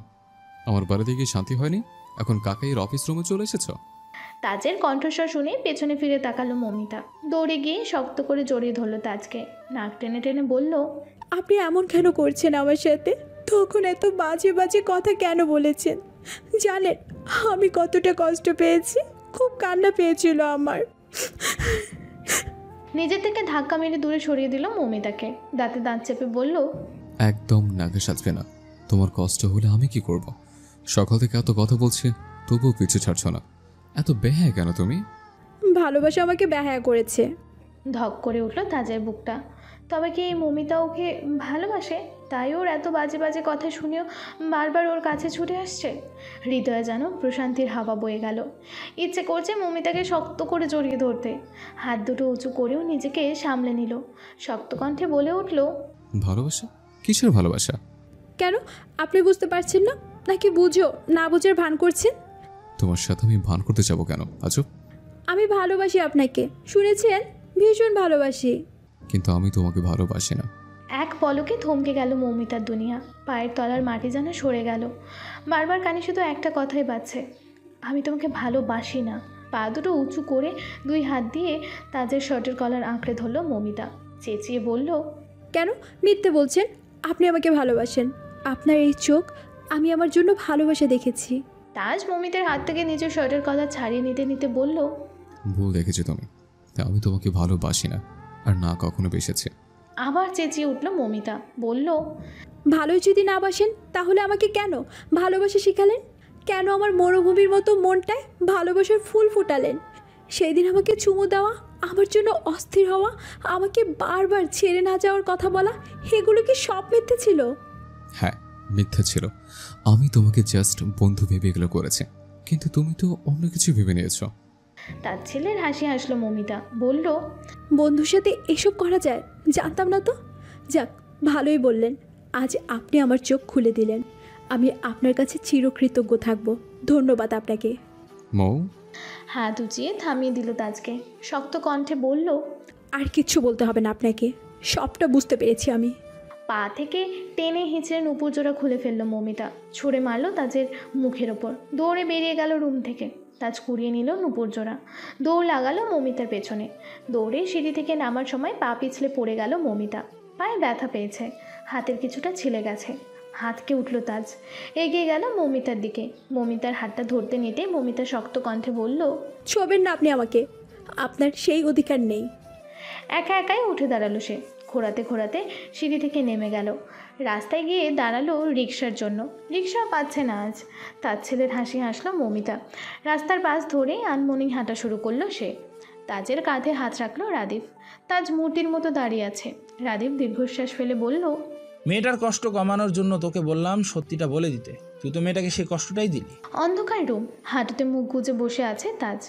A: আমার বাড়িতে গিয়ে শান্তি হয়নি? এখন কাকাইয়ের অফিস রুমে চলে এসেছো?
C: তাজের কণ্ঠস্বর শুনে পেছনে ফিরে তাকালো মৌমিতা। দৌড়ে গিয়ে শক্ত করে জড়িয়ে ধরলো তাজকে। নাক টেনে টেনে বলল,
B: আপনি এমন কেন করছেন আমার সাথে? তখন এত বাজে বাজে কথা কেন বলেছেন? জানেন আমি কতটা কষ্ট পেয়েছি, খুব কান্না পেয়েছিল আমার।
C: নিজের থেকে ধাক্কা মেরে দূরে সরিয়ে দিল মৌমিতাকে। দাঁতে দাঁত চেপে বলল,
A: একদম নাকে সাজবে না। তোমার কষ্ট হলে আমি কি করব? সকাল থেকে এত কথা বলছি, তবুও পিছু ছাড়ছো না। এত বেহায়া কেন তুমি?
B: ভালোবাসা আমাকে বেহায়া করেছে।
C: ধক করে উঠল তাজের বুকটা। তবে কি এই মৌমিতা ওকে ভালোবাসে? তাই ওর এত বাজে বাজে কথা শুনেও বারবার ওর কাছে ছুটে আসছে। হৃদয়ে যেন প্রশান্তির হাওয়া বয়ে গেল। ইচ্ছে করছে মৌমিতাকে শক্ত করে জড়িয়ে ধরতে। হাত দুটো উঁচু করেও নিজেকে সামলে নিল। শক্ত কণ্ঠে বলে উঠল,
A: ভালোবাসা? কিসের ভালোবাসা?
B: কেন আপনি বুঝতে পারছেন না? নাকি বুঝো না বুঝার ভান করছেন?
A: তোমার সাথে আমি ভান করতে যাবো কেন? আজব।
B: আমি ভালোবাসি আপনাকে, শুনেছেন? ভীষণ ভালোবাসি।
A: কিন্তু আমি তোমাকে ভালোবাসি না।
C: এক পলকে থমকে গেল মৌমিতার দুনিয়া। পায়ের তলার মাটি যেন সরে গেল। বারবার কানে শুধু একটা কথাই বাজছে, আমি তোমাকে ভালোবাসি না। পা দুটো উঁচু করে দুই হাত দিয়ে তাজের শার্টের কলার আঁকড়ে ধরল মৌমিতা। চেঁচিয়ে বলল,
B: কেন মিথ্যে বলছেন? আপনি আমাকে ভালোবাসেন। আপনার এই চোখ আমি আমার জন্য ভালোবাসা দেখেছি।
C: তাজ মৌমিতার হাত থেকে নিজের শার্টের কলার ছাড়িয়ে নিতে নিতে বলল,
A: ভুল দেখেছো তুমি। আমি তোমাকে ভালোবাসি না, আর না কখনো বেসেছি।
C: আবার চেঁচিয়ে উঠল মৌমিতা। বলল,
B: ভালোই যদি না বাসেন তাহলে আমাকে কেন ভালোবাসা শিখালেন? কেন আমার মরুভূমির মতো মনটায় ভালোবাসার ফুল ফুটালেন? সেই দিন আমাকে চুমু দেওয়া, আমার জন্য অস্থির হওয়া, আমাকে বারবার ছেড়ে না যাওয়ার কথা বলা, এগুলো কি সব মিথ্যে ছিল?
A: হ্যাঁ, মিথ্যা ছিল। আমি তোমাকে জাস্ট বন্ধু ভেবে এগুলো করেছি, কিন্তু তুমি তো অন্য কিছু ভেবে নিয়েছো।
C: তার ছেলের হাসি হাসলো মৌমিতা। বলল,
B: বন্ধুর সাথে এসব করা যায়? জানতাম না তো। যাক, ভালোই বললেন। আজ আপনি আমার চোখ খুলে দিলেন। আমি আপনার কাছে চিরকৃতজ্ঞ থাকব। ধন্যবাদ আপনাকে।
A: মৌ,
C: হাত উঁচিয়ে থামিয়ে দিল তাজকে। শক্ত কণ্ঠে বলল,
B: আর কিচ্ছু বলতে হবে না আপনাকে, সবটা বুঝতে পেরেছি আমি।
C: পা থেকে টেনে হিঁচড়ে নুপুর জোড়া খুলে ফেললো মৌমিতা। ছুঁড়ে মারলো তাজের মুখের ওপর। দৌড়ে বেরিয়ে গেল রুম থেকে। তাজ কুড়িয়ে নিল নুপুর জোড়া। দৌড় লাগালো মৌমিতার পেছনে। দৌড়ে সিঁড়ি থেকে নামার সময় পা পিছলে পড়ে গেল মৌমিতা। পায়ে ব্যথা পেয়েছে, হাতের কিছুটা ছিলে গেছে। হাতকে উঠল তাজ, এগিয়ে গেল মৌমিতার দিকে। মৌমিতার হাতটা ধরতে নিতে মৌমিতা শক্ত কণ্ঠে বলল,
B: ছোবেন না আপনি আমাকে, আপনার সেই অধিকার নেই।
C: একা একাই উঠে দাঁড়ালো সে। ঘোরাতে ঘোরাতে সিঁড়ি থেকে নেমে গেল। রাস্তায় গিয়ে দাঁড়ালো রিকশার জন্য। রিকশা পাচ্ছে না আজ। তার ছেলের হাসি হাসলো মৌমিতা। রাস্তার পাশ ধরেই আনমনি হাঁটা শুরু করলো সে। তাজের কাঁধে হাত রাখলো রাদীপ। তাজ মূর্তির মতো দাঁড়িয়ে আছে। রাদীপ দীর্ঘশ্বাস ফেলে বলল,
D: মেয়েটার কষ্ট কমানোর জন্য তোকে বললাম সত্যিটা বলে দিতে, তুই তো মেয়েটাকে সেই কষ্টটাই দিলি।
C: অন্ধকার রুম, হাঁটুতে মুখ গুজে বসে আছে তাজ।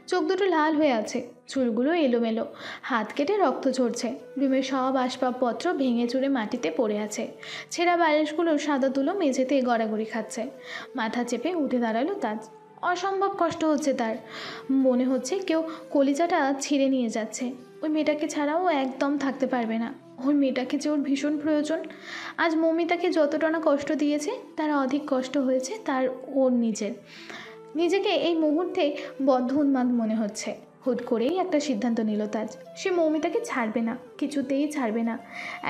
C: চোখ দুটো লাল হয়ে আছে, চুলগুলো এলোমেলো, হাত কেটে রক্ত ঝরছে। রুমের সব আসবাবপত্র ভেঙে চুরে মাটিতে পড়ে আছে। ছেঁড়া বালিশগুলো সাদা তুলো মেঝেতে গড়াগড়ি খাচ্ছে। মাথা চেপে উঠে দাঁড়ালো তাজ। অসম্ভব কষ্ট হচ্ছে তার। মনে হচ্ছে কেউ কলিজাটা ছিঁড়ে নিয়ে যাচ্ছে। ওই মেয়েটাকে ছাড়াও একদম থাকতে পারবে না। ওই মেয়েটাকে যে ওর ভীষণ প্রয়োজন। আজ মৌমিতাকে যতটা না কষ্ট দিয়েছে তার অধিক কষ্ট হয়েছে তার ওর নিজেকে এই মুহূর্তে বদ্ধ উন্মাদ মনে হচ্ছে। হুট করেই একটা সিদ্ধান্ত নিল তাজ। সে মৌমিতাকে ছাড়বে না, কিছুতেই ছাড়বে না।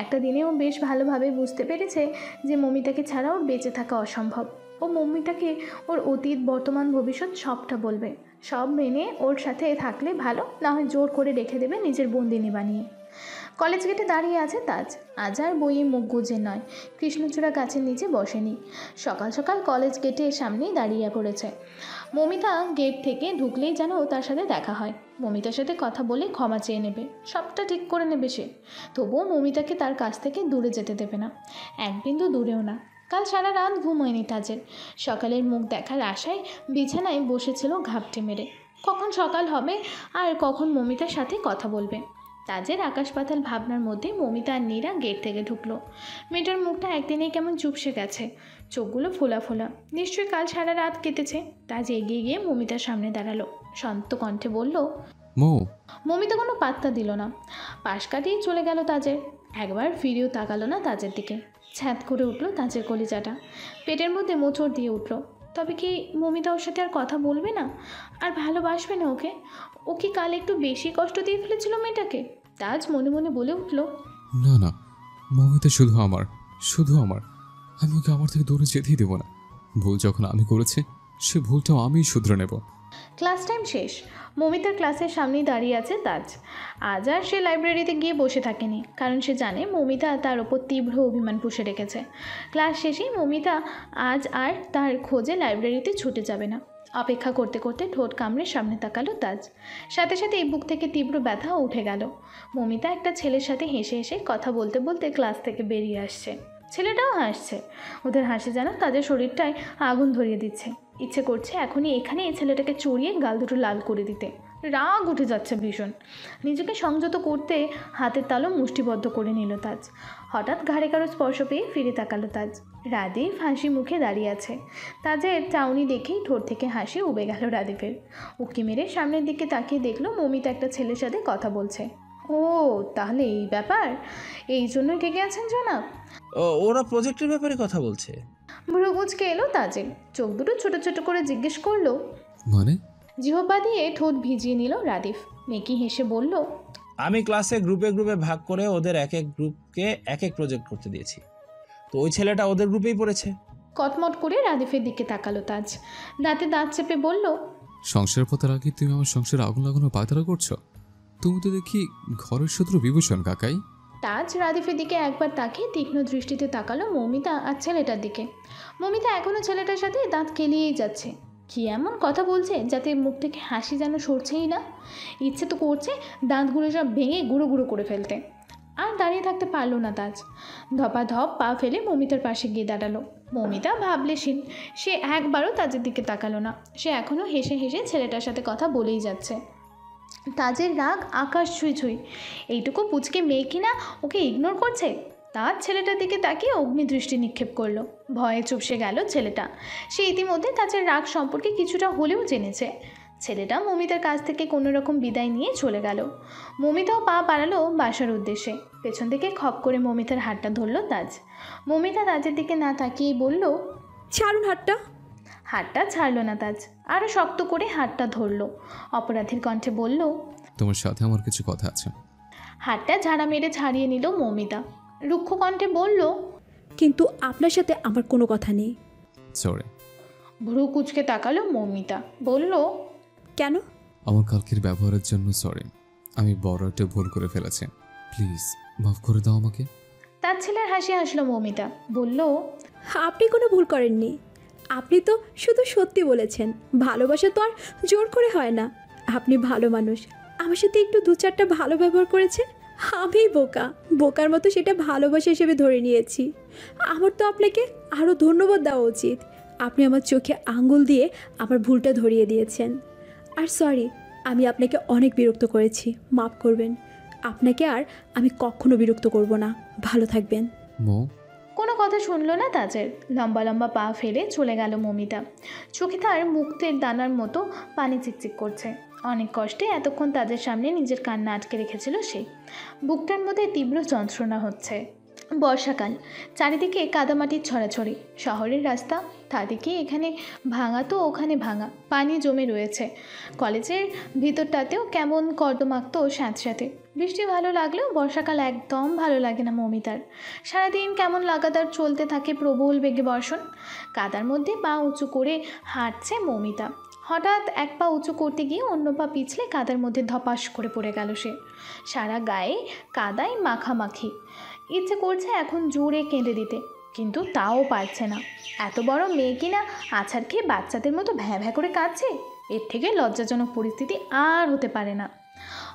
C: একটা দিনে ও বেশ ভালোভাবে বুঝতে পেরেছে যে মৌমিতাকে ছাড়া ওর বেঁচে থাকা অসম্ভব। ও মৌমিতাকে ওর অতীত, বর্তমান, ভবিষ্যৎ সবটা বলবে। সব মেনে ওর সাথে থাকলে ভালো, না হয় জোর করে রেখে দেবে নিজের বন্দিনী বানিয়ে। কলেজ গেটে দাঁড়িয়ে আছে তাজ। আজ আর বইয়ে মুখ গুজে নয়, কৃষ্ণচূড়া গাছের নিচে বসেনি। সকাল সকাল কলেজ গেটের সামনেই দাঁড়িয়ে পড়েছে। মৌমিতা গেট থেকে ঢুকলেই যেন তার সাথে দেখা হয়। মৌমিতার সাথে কথা বলে ক্ষমা চেয়ে নেবে, সবটা ঠিক করে নেবে সে। তবুও মৌমিতাকে তার কাছ থেকে দূরে যেতে দেবে না, এক বিন্দু দূরেও না। কাল সারা রাত ঘুম হয়নি তাজের। সকালের মুখ দেখার আশায় বিছানায় বসেছিল ঘাপটি মেরে। কখন সকাল হবে আর কখন মৌমিতার সাথে কথা বলবে। তাজের আকাশ পাতাল ভাবনার মধ্যে মৌমিতা আর নীরা গেট থেকে ঢুকলো। মেয়েটার মুখটা একদিনেই কেমন চুপসে গেছে, চোখগুলো ফোলা ফোলা। নিশ্চয়ই কাল সারা রাত কেটেছে। তাজ এগিয়ে গিয়ে মৌমিতার সামনে দাঁড়ালো, শান্ত কণ্ঠে বলল।
A: মৌ।
C: মৌমিতা কোনো পাত্তা দিল না, পাশ কাটিয়ে চলে গেল তাজের। একবার ফিরেও তাকালো না তাজের দিকে। ছ্যাঁত করে উঠল তাজের কলিজাটা, পেটের মধ্যে মোচড় দিয়ে উঠল। তবে কি মৌমিতা ওর সাথে আর কথা বলবে না, আর ভালোবাসবে না ওকে? ও কি কাল একটু বেশি কষ্ট দিয়ে ফেলেছিল মেয়েটাকে? তাজ মনে মনে বলে উঠল,
A: না না, মৌমিতা শুধু আমার, শুধু আমার। আমি ওকে আমার থেকে দূরে যেতেই দেবো না। ভুল যখন আমি করেছি, সে ভুলটাও আমিই শুধরে নেব।
C: ক্লাস টাইম শেষ। মৌমিতার ক্লাসের সামনেই দাঁড়িয়ে আছে তাজ। আজ আর সে লাইব্রেরিতে গিয়ে বসে থাকেনি, কারণ সে জানে মৌমিতা তার ওপর তীব্র অভিমান পুষে রেখেছে। ক্লাস শেষেই মৌমিতা আজ আর তার খোঁজে লাইব্রেরিতে ছুটে যাবে না। অপেক্ষা করতে করতে ঠোঁট কামড়ে সামনে তাকালো তাজ। সাথে সাথে এই বুক থেকে তীব্র ব্যথা উঠে গেল। মৌমিতা একটা ছেলের সাথে হেসে হেসে কথা বলতে বলতে ক্লাস থেকে বেরিয়ে আসছে। ছেলেটাও হাসছে। ওদের হাসি যেন তাদের শরীরটায় আগুন ধরিয়ে দিচ্ছে। ইচ্ছে করছে এখনই এখানে এই ছেলেটাকে চড়িয়ে গাল দুটো লাল করে দিতে। রাগ উঠে যাচ্ছে ভীষণ। নিজেকে সংযত করতে হাতের তালু মুষ্টিবদ্ধ করে নিল তাজ। হঠাৎ ঘাড়ে কারো স্পর্শ পেয়ে ফিরে তাকালো তাজ। রাদীপ হাসি মুখে দাঁড়িয়ে আছে। তাজের চাউনি দেখেই ঠোঁট থেকে হাসি উবে গেল রাদীপের। উকি মেরে সামনের দিকে তাকিয়ে দেখলো মৌমিতা একটা ছেলের সাথে কথা বলছে। ও তাহলে এই ব্যাপার, এই জন্যই ঠেকে আছেন জনাব?
D: ওরা প্রজেক্টের ব্যাপারে কথা বলছে।
C: ভ্রু কুঁচকে এলো তাজে। চোখ দুটো ছোট ছোট করে জিজ্ঞেস করলো।
A: মানে?
C: জিহ্বা দিয়ে ঠোঁট ভিজিয়ে নিল রাদীপ। মেকি হেসে বলল,
D: আমি ক্লাসে গ্রুপে গ্রুপে ভাগ করে ওদের এক এক গ্রুপকে এক এক প্রজেক্ট করতে দিয়েছি, তো ওই ছেলেটা ওদের গ্রুপেই পড়েছে।
C: কটমট করে রাদীফের দিকে তাকালো তাজ। দাঁতে দাঁত চেপে বলল,
A: সংসার পাতার আগে তুমি আমার সংসারে আগুন লাগানোর পায়তারা করছো? তুমি তো দেখি ঘরের শত্রু বিভূষণ কাকাই।
C: তাজ রাদীফের দিকে একবার তাকিয়ে তীক্ষ্ণ দৃষ্টিতে তাকালো মৌমিতা আর ছেলেটার দিকে। মৌমিতা এখনও ছেলেটার সাথে দাঁত কেলিয়েই যাচ্ছে। কি এমন কথা বলছে যাতে মুখ থেকে হাসি যেন সরছেই না। ইচ্ছে তো করছে দাঁতগুলো সব ভেঙে গুঁড়ো গুঁড়ো করে ফেলতে। আর দাঁড়িয়ে থাকতে পারলো না তাজ। ধপাধপ পা ফেলে মৌমিতার পাশে গিয়ে দাঁড়ালো। মৌমিতা ভাবলেশীন, সে একবারও তাজের দিকে তাকালো না। সে এখনও হেসে হেসে ছেলেটার সাথে কথা বলেই যাচ্ছে। তাজের রাগ আকাশ ছুঁই ছুঁই। এইটুকু পুচকে মেয়ে কিনা ওকে ইগনোর করছে। তাজ ছেলেটার দিকে তাকিয়ে অগ্নিদৃষ্টি নিক্ষেপ করলো। ভয়ে চুপসে গেল ছেলেটা। সে ইতিমধ্যে তাজের রাগ সম্পর্কে কিছুটা হলেও জেনেছে। ছেলেটা মৌমিতার কাছ থেকে কোনো রকম বিদায় নিয়ে চলে গেল। মৌমিতাও পা বাড়ালো বাসার উদ্দেশ্যে। পেছন থেকে খপ করে মৌমিতার হাতটা ধরলো তাজ। মৌমিতা তাজের দিকে না তাকিয়েই বলল,
B: ছাড়ুন হাতটা।
C: হাতটা ছাড়লো না তাজ, আরও শক্ত করে হাতটা ধরলো। অপরাধীর কণ্ঠে বলল,
A: তোমার সাথে আমার কিছু কথা আছে।
C: হাতটা ঝাড়া মেরে ছাড়িয়ে নিল মৌমিতা। রুক্ষ কণ্ঠে বলল,
B: কিন্তু আপনার সাথে আমার কোনো কথা নেই।
A: সরি।
C: ভ্রু কুচকে তাকালো মৌমিতা। বলল,
B: কেন?
A: আমার কালকের ব্যবহারের জন্য সরি। আমি বড় একটা ভুল করে ফেলেছি, প্লিজ মাফ করে দাও আমাকে।
C: তার ছেলের হাসি হাসলো মৌমিতা। বলল,
B: আপনি কোনো ভুল করেননি। আপনি তো শুধু সত্যি বলেছেন। ভালোবাসা তো আর জোর করে হয় না। আপনি ভালো মানুষ। আমার সাথে একটু দু চারটা ভালো ব্যবহার করেছেন, আমি বোকার মতো সেটা ভালোবাসা হিসেবে ধরে নিয়েছি। আমার তো আপনাকে আরও ধন্যবাদ দেওয়া উচিত। আপনি আমার চোখে আঙ্গুল দিয়ে আমার ভুলটা ধরিয়ে দিয়েছেন। আর সরি, আমি আপনাকে অনেক বিরক্ত করেছি, মাফ করবেন। আপনাকে আর আমি কখনো বিরক্ত করব না। ভালো থাকবেন।
A: মৌ।
C: কোনো কথা শুনলো না তাজের। লম্বা লম্বা পা ফেলে চলে গেল মৌমিতা। চোখে তার মুক্তের দানার মতো পানি চিকচিক করছে। অনেক কষ্টে এতক্ষণ তাজের সামনে নিজের কান্না আটকে রেখেছিল সে। বুকটার মধ্যে তীব্র যন্ত্রণা হচ্ছে। বর্ষাকাল, চারিদিকে কাদামাটির ছড়াছড়ি। শহরের রাস্তা, তাদিকে এখানে ভাঙা তো ওখানে ভাঙা, পানি জমে রয়েছে। কলেজের ভিতরটাতেও কেমন কর্দমাক্ত স্যাঁতস্যাঁতে। বৃষ্টি ভালো লাগলেও বর্ষাকাল একদম ভালো লাগে না মৌমিতার। সারাদিন কেমন লাগাতার চলতে থাকে প্রবল বেগে বর্ষণ। কাদার মধ্যে পা উঁচু করে হাঁটছে মৌমিতা। হঠাৎ এক পা উঁচু করতে গিয়ে অন্য পা পিছলে কাদার মধ্যে ধপাস করে পড়ে গেল সে। সারা গায়ে কাদায় মাখামাখি। ইচ্ছে করছে এখন জোরে কেঁদে দিতে, কিন্তু তাও পারছে না। এত বড় মেয়ে কিনা আছাড় খেয়ে বাচ্চাদের মতো ভ্যাঁ ভ্যাঁ করে কাঁদছে। এর থেকে লজ্জাজনক পরিস্থিতি আর হতে পারে না।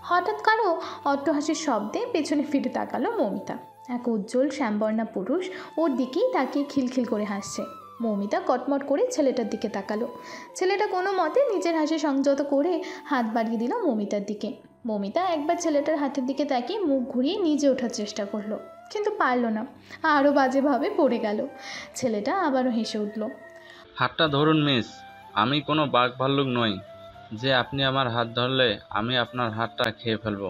C: হঠাৎ কারো অট্টহাসির শব্দে পেছনে ফিরে তাকালো মৌমিতা। এক উজ্জ্বল শ্যামবর্ণা পুরুষ ওর দিকেই তাকিয়ে খিলখিল করে হাসছে। মৌমিতা কটমট করে ছেলেটার দিকে তাকালো। ছেলেটা কোনো মতে নিজের হাসি সংযত করে হাত বাড়িয়ে দিল মৌমিতার দিকে। মৌমিতা একবার ছেলেটার হাতের দিকে তাকিয়ে মুখ ঘুরিয়ে নিজে ওঠার চেষ্টা করলো, কিন্তু পারল না। আরও বাজেভাবে পড়ে গেল। ছেলেটা আবারও হেসে উঠল।
G: হাতটা ধরুন মিস, আমি কোনো বাঘ ভাল্লুক নই যে আপনি আমার হাত ধরলে আমি আপনার হাতটা খেয়ে ফেলবো।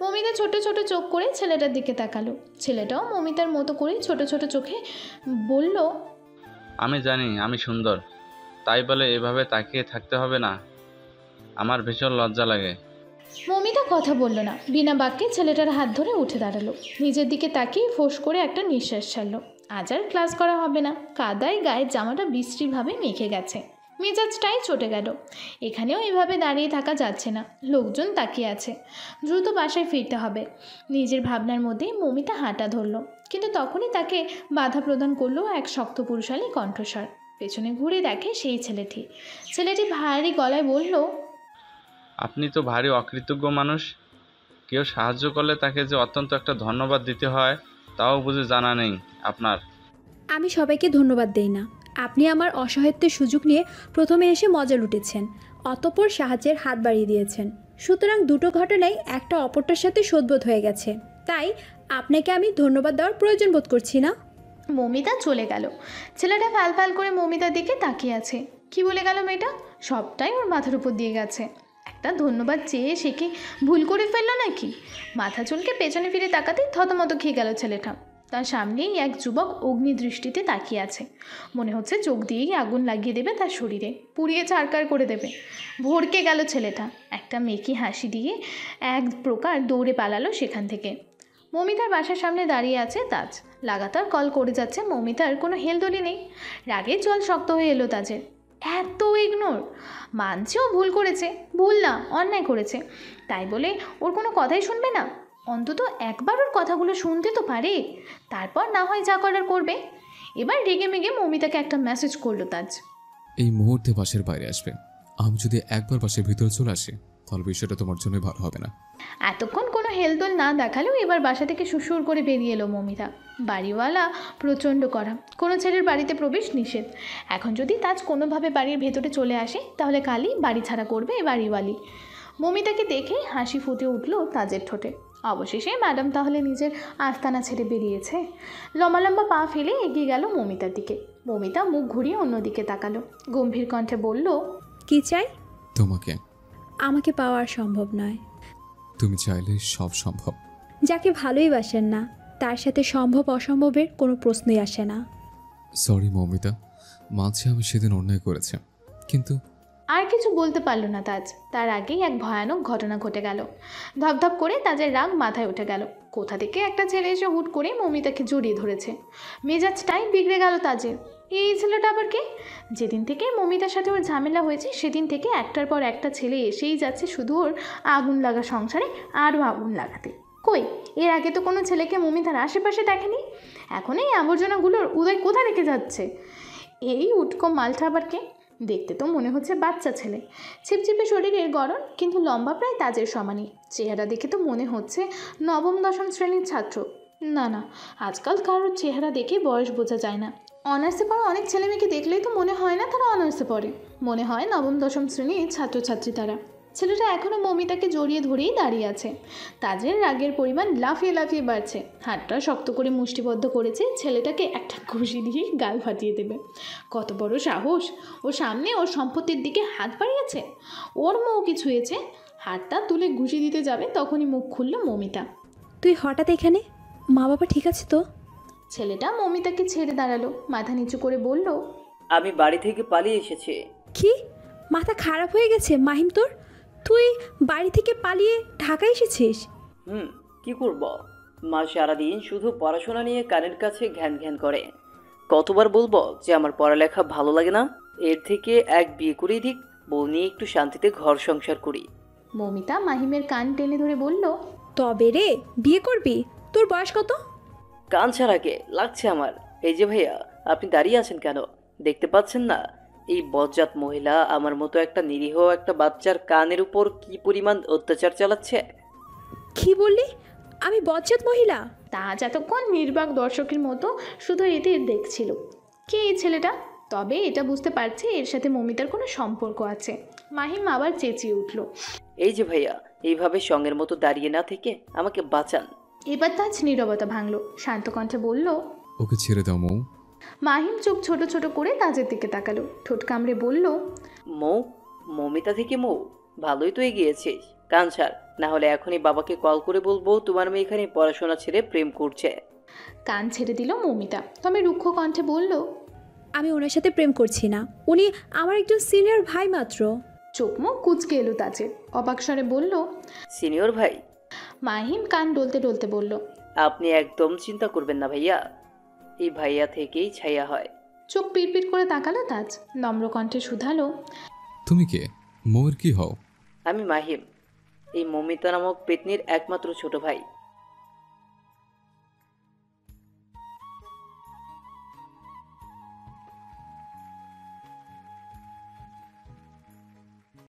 C: মৌমিতা ছোট ছোট চোখ করে ছেলেটার দিকে তাকালো। ছেলেটাও মৌমিতার মতো করে ছোট ছোট চোখে বলল,
G: আমি জানি আমি সুন্দর, তাই বলে এভাবে তাকিয়ে থাকতে হবে না, আমার ভীষণ লজ্জা লাগে।
C: মৌমিতা কথা বলল না। বিনা বাক্যে ছেলেটার হাত ধরে উঠে দাঁড়ালো। নিজের দিকে তাকিয়ে ফোঁস করে একটা নিঃশ্বাস ছাড়লো। আজ আর ক্লাস করা হবে না। কাদায় গায়ের জামাটা বিশ্রীভাবে মেখে গেছে। মেজাজটাই চটে গেল। এখানেও এভাবে দাঁড়িয়ে থাকা যাচ্ছে না। লোকজন তাকিয়ে আছে। দ্রুত বাসায় ফিরতে হবে। নিজের ভাবনার মধ্যেই মৌমিতা হাঁটা ধরল, কিন্তু তখনই তাকে বাধা প্রদান করলো এক শক্ত পুরুষালী কণ্ঠস্বর। পেছনে ঘুরে দেখে সেই ছেলেটি। ছেলেটি ভারী গলায় বলল,
G: আপনি তো ভারী অকৃতজ্ঞ মানুষ। কেউ সাহায্য করলে তাকে যে অত্যন্ত একটা ধন্যবাদ দিতে হয় তাও বুঝে জানা নেই আপনার।
B: আমি সবাইকে ধন্যবাদ দেই না। আপনি আমার অসহায়ত্বের সুযোগ নিয়ে প্রথমে এসে মজা লুটেছেন, অতঃপর সাহায্যের হাত বাড়িয়ে দিয়েছেন। সুতরাং দুটো ঘটনাই একটা অপরটার সাথে শোধবোধ হয়ে গেছে। তাই আপনাকে আমি ধন্যবাদ দেওয়ার প্রয়োজন বোধ করছি না।
C: মৌমিতা চলে গেল। ছেলেটা ফ্যাল ফ্যাল করে মৌমিতার দিকে তাকিয়ে আছে। কি বলে গেল মেয়েটা? সবটাই ওর মাথার উপর দিয়ে গেছে। একটা ধন্যবাদ চেয়ে সে কি ভুল করে ফেললো নাকি? মাথা চুলকে পেছনে ফিরে তাকাতেই থতমত খেয়ে গেল ছেলেটা। তার সামনেই এক যুবক অগ্নি দৃষ্টিতে তাকিয়ে আছে। মনে হচ্ছে চোখ দিয়েই আগুন লাগিয়ে দেবে তার শরীরে, পুড়িয়ে ছারকার করে দেবে। ভড়কে গেল ছেলেটা। একটা মেকি হাসি দিয়ে এক প্রকার দৌড়ে পালালো সেখান থেকে। মৌমিতার বাসার সামনে দাঁড়িয়ে আছে তাজ। লাগাতার কল করে যাচ্ছে, মৌমিতার কোনো হেলদোলি নেই। রাগে জল শক্ত হয়ে এলো তাজের। এত ইগনোর! মানছেও ভুল করেছে, ভুল না অন্যায় করেছে, তাই বলে ওর কোনো কথাই শুনবে না? অন্তত একবার ওর কথাগুলো শুনতে তো পারে, তারপর না হয় যা করার করবে। এবার রেগে মেগে মৌমিতাকে একটা মেসেজ করলো তাজ।
A: এই মুহূর্তে বাসের বাইরে আসবে। আমি যদি একবার বাসের ভিতরে চলে আসি তাহলে বিষয়টা তোমার জন্য ভালো হবে না।
C: এতক্ষণ কোনো হেলদোল না দেখালেও এবার বাসা থেকে সুসুর করে বেরিয়ে এলো মৌমিতা। বাড়িওয়ালা প্রচণ্ড কড়া, কোনো ছেলের বাড়িতে প্রবেশ নিষেধ। এখন যদি তাজ কোনোভাবে বাড়ির ভেতরে চলে আসে তাহলে কালই বাড়ি ছাড়া করবে এই বাড়িওয়ালি। মৌমিতাকে দেখে হাসি ফুটে উঠল তাজের ঠোঁটে। অবশেষে ম্যাডাম তাহলে নিজের আস্তানা ছেড়ে বেরিয়েছে। লম্বা লম্বা পা ফেলে এগিয়ে গেল মৌমিতার দিকে। মৌমিতা মুখ ঘুরিয়ে অন্যদিকে তাকালো। গম্ভীর কণ্ঠে বলল,
B: কি চাই?
A: তোমাকে।
B: আমাকে পাওয়া আর সম্ভব নয়।
A: তুমি চাইলে সব সম্ভব।
B: যাকে ভালোই বাসেন না তার সাথে সম্ভব অসম্ভবের কোনো প্রশ্নই আসে না।
A: সরি মৌমিতা, মাঝে আমি সেদিন অন্যায় করেছি, কিন্তু
C: আর কিছু বলতে পারল না তাজ। তার আগেই এক ভয়ানক ঘটনা ঘটে গেল। ধপধপ করে তাজের রাগ মাথায় উঠে গেল। কোথা থেকে একটা ছেলে এসে হুট করে মৌমিতাকে জড়িয়ে ধরেছে। মেজাজটাই বিগড়ে গেল তাজের। এই ছেলেটা আবার কে? যেদিন থেকে মৌমিতার সাথে ওর ঝামেলা হয়েছে সেদিন থেকে একটার পর একটা ছেলে এসেই যাচ্ছে শুধু ওর আগুন লাগা সংসারে আরও আগুন লাগাতে। কই, এর আগে তো কোনো ছেলেকে মৌমিতার আশেপাশে দেখেনি। এখন এই আবর্জনাগুলোর উদয় কোথা রেখে যাচ্ছে? এই উটকো মালটা আবার কে? দেখতে তো মনে হচ্ছে বাচ্চা ছেলে। ছিপছিপে শরীরের গড়ন, কিন্তু লম্বা প্রায় তাজের সমানই। চেহারা দেখে তো মনে হচ্ছে নবম দশম শ্রেণীর ছাত্র। না না, আজকাল কারোর চেহারা দেখে বয়স বোঝা যায় না। অনার্সে পড়া অনেক ছেলেমেয়েকে দেখলেই তো মনে হয় না তারা অনার্সে পড়ে, মনে হয় নবম দশম শ্রেণীর ছাত্রছাত্রী তারা। ছেলেটা এখনও মৌমিতাকে জড়িয়ে ধরেই দাঁড়িয়ে আছে। তাজের রাগের পরিমাণ লাফিয়ে লাফিয়ে বাড়ছে। হাতটা শক্ত করে মুষ্টিবদ্ধ করেছে, ছেলেটাকে একটা ঘুষি দিয়ে গাল ফাটিয়ে দেবে। কত বড় সাহস! ওর সামনে ওর সম্পত্তির দিকে হাত বাড়িয়েছে, ওর মৌকে ছুঁয়েছে। হাতটা তুলে ঘুষি দিতে যাবে তখনই মুখ খুলল মৌমিতা।
B: তুই হঠাৎ এখানে? মা বাবা ঠিক আছে তো?
C: ছেলেটা মমিতাকে ছেড়ে দাঁড়ালো, মাথা নিচু করে বলল,
H: আমি বাড়ি থেকে পালিয়ে এসেছি।
B: কি মাথা খারাপ হয়ে গেছে মাহিম তোর? তুই বাড়ি থেকে পালিয়ে ঢাকা এসেছিস?
H: কি করব? মা সারাদিন শুধু পড়াশোনা নিয়ে কানের কাছে ঘ্যান ঘ্যান করে। কতবার বলবো যে আমার পড়ালেখা ভালো লাগে না? এর থেকে এক বিয়ে করেই দিক, বউ নিয়ে একটু শান্তিতে ঘর সংসার করি।
C: মমিতা মাহিমের কান টেনে ধরে বলল,
B: তবে রে বিয়ে করবি? তোর বয়স কত?
H: কান ছাড়াকে লাগছে আমার। এই যে ভাইয়া, আপনি দাঁড়িয়ে আছেন কেন? দেখতে পাচ্ছেন না এই বজ্জাত মহিলা আমার মতো একটা নিরীহ একটা বাচ্চার কানের উপর কি পরিমাণ অত্যাচার চালাচ্ছে?
B: কি বললি? আমি বজ্জাত মহিলা?
C: তাজ এতক্ষণ নির্বাক দর্শকের মতো শুধু এদের দেখছিল। কে এই ছেলেটা? তবে এটা বুঝতে পারছে এর সাথে মমিতার কোনো সম্পর্ক আছে। মাহিম আবার চেঁচিয়ে উঠল,
H: এই যে ভাইয়া, এইভাবে সঙ্গের মতো দাঁড়িয়ে না থেকে আমাকে বাঁচান।
C: এবার তাজ নীরবতা ভাঙল, শান্ত কণ্ঠে বলল,
A: ওকে ছেড়ে দাও মৌ।
C: মাহিম চোখ ছোট ছোট করে তাজের দিকে তাকালো, ঠোঁট কামড়ে বলল,
H: মৌ? মমিতা থেকে মৌ? ভালোই তো এগিয়েছিস। কান ছাড়, না হলে এখনই বাবাকে কল করে বলবো তোমার মেয়ে এখানে পড়াশোনা ছেড়ে প্রেম করছে।
C: কান ছেড়ে দিল মমিতা, তবে রুক্ষ কণ্ঠে বলল,
B: আমি ওনার সাথে প্রেম করছি না, উনি আমার একজন সিনিয়র ভাই মাত্র।
C: চোখ মুখ কুচকে এলো তাজের, অবাক স্বরে বলল,
H: সিনিয়র ভাই?
C: মাহিম কান ডলতে ডলতে বলল,
H: আপনি একদম চিন্তা করবেন না ভাইয়া, এই ভাইয়া থেকেই ছাইয়া হয়।
C: চোখ পিটপিট করে তাকালো তাজ, নম্র কণ্ঠে শুধালো,
A: তুমি কে? মৌয়ের কি হও?
H: আমি মাহিম, এই মমিতা নামক পেতনির একমাত্র ছোট ভাই।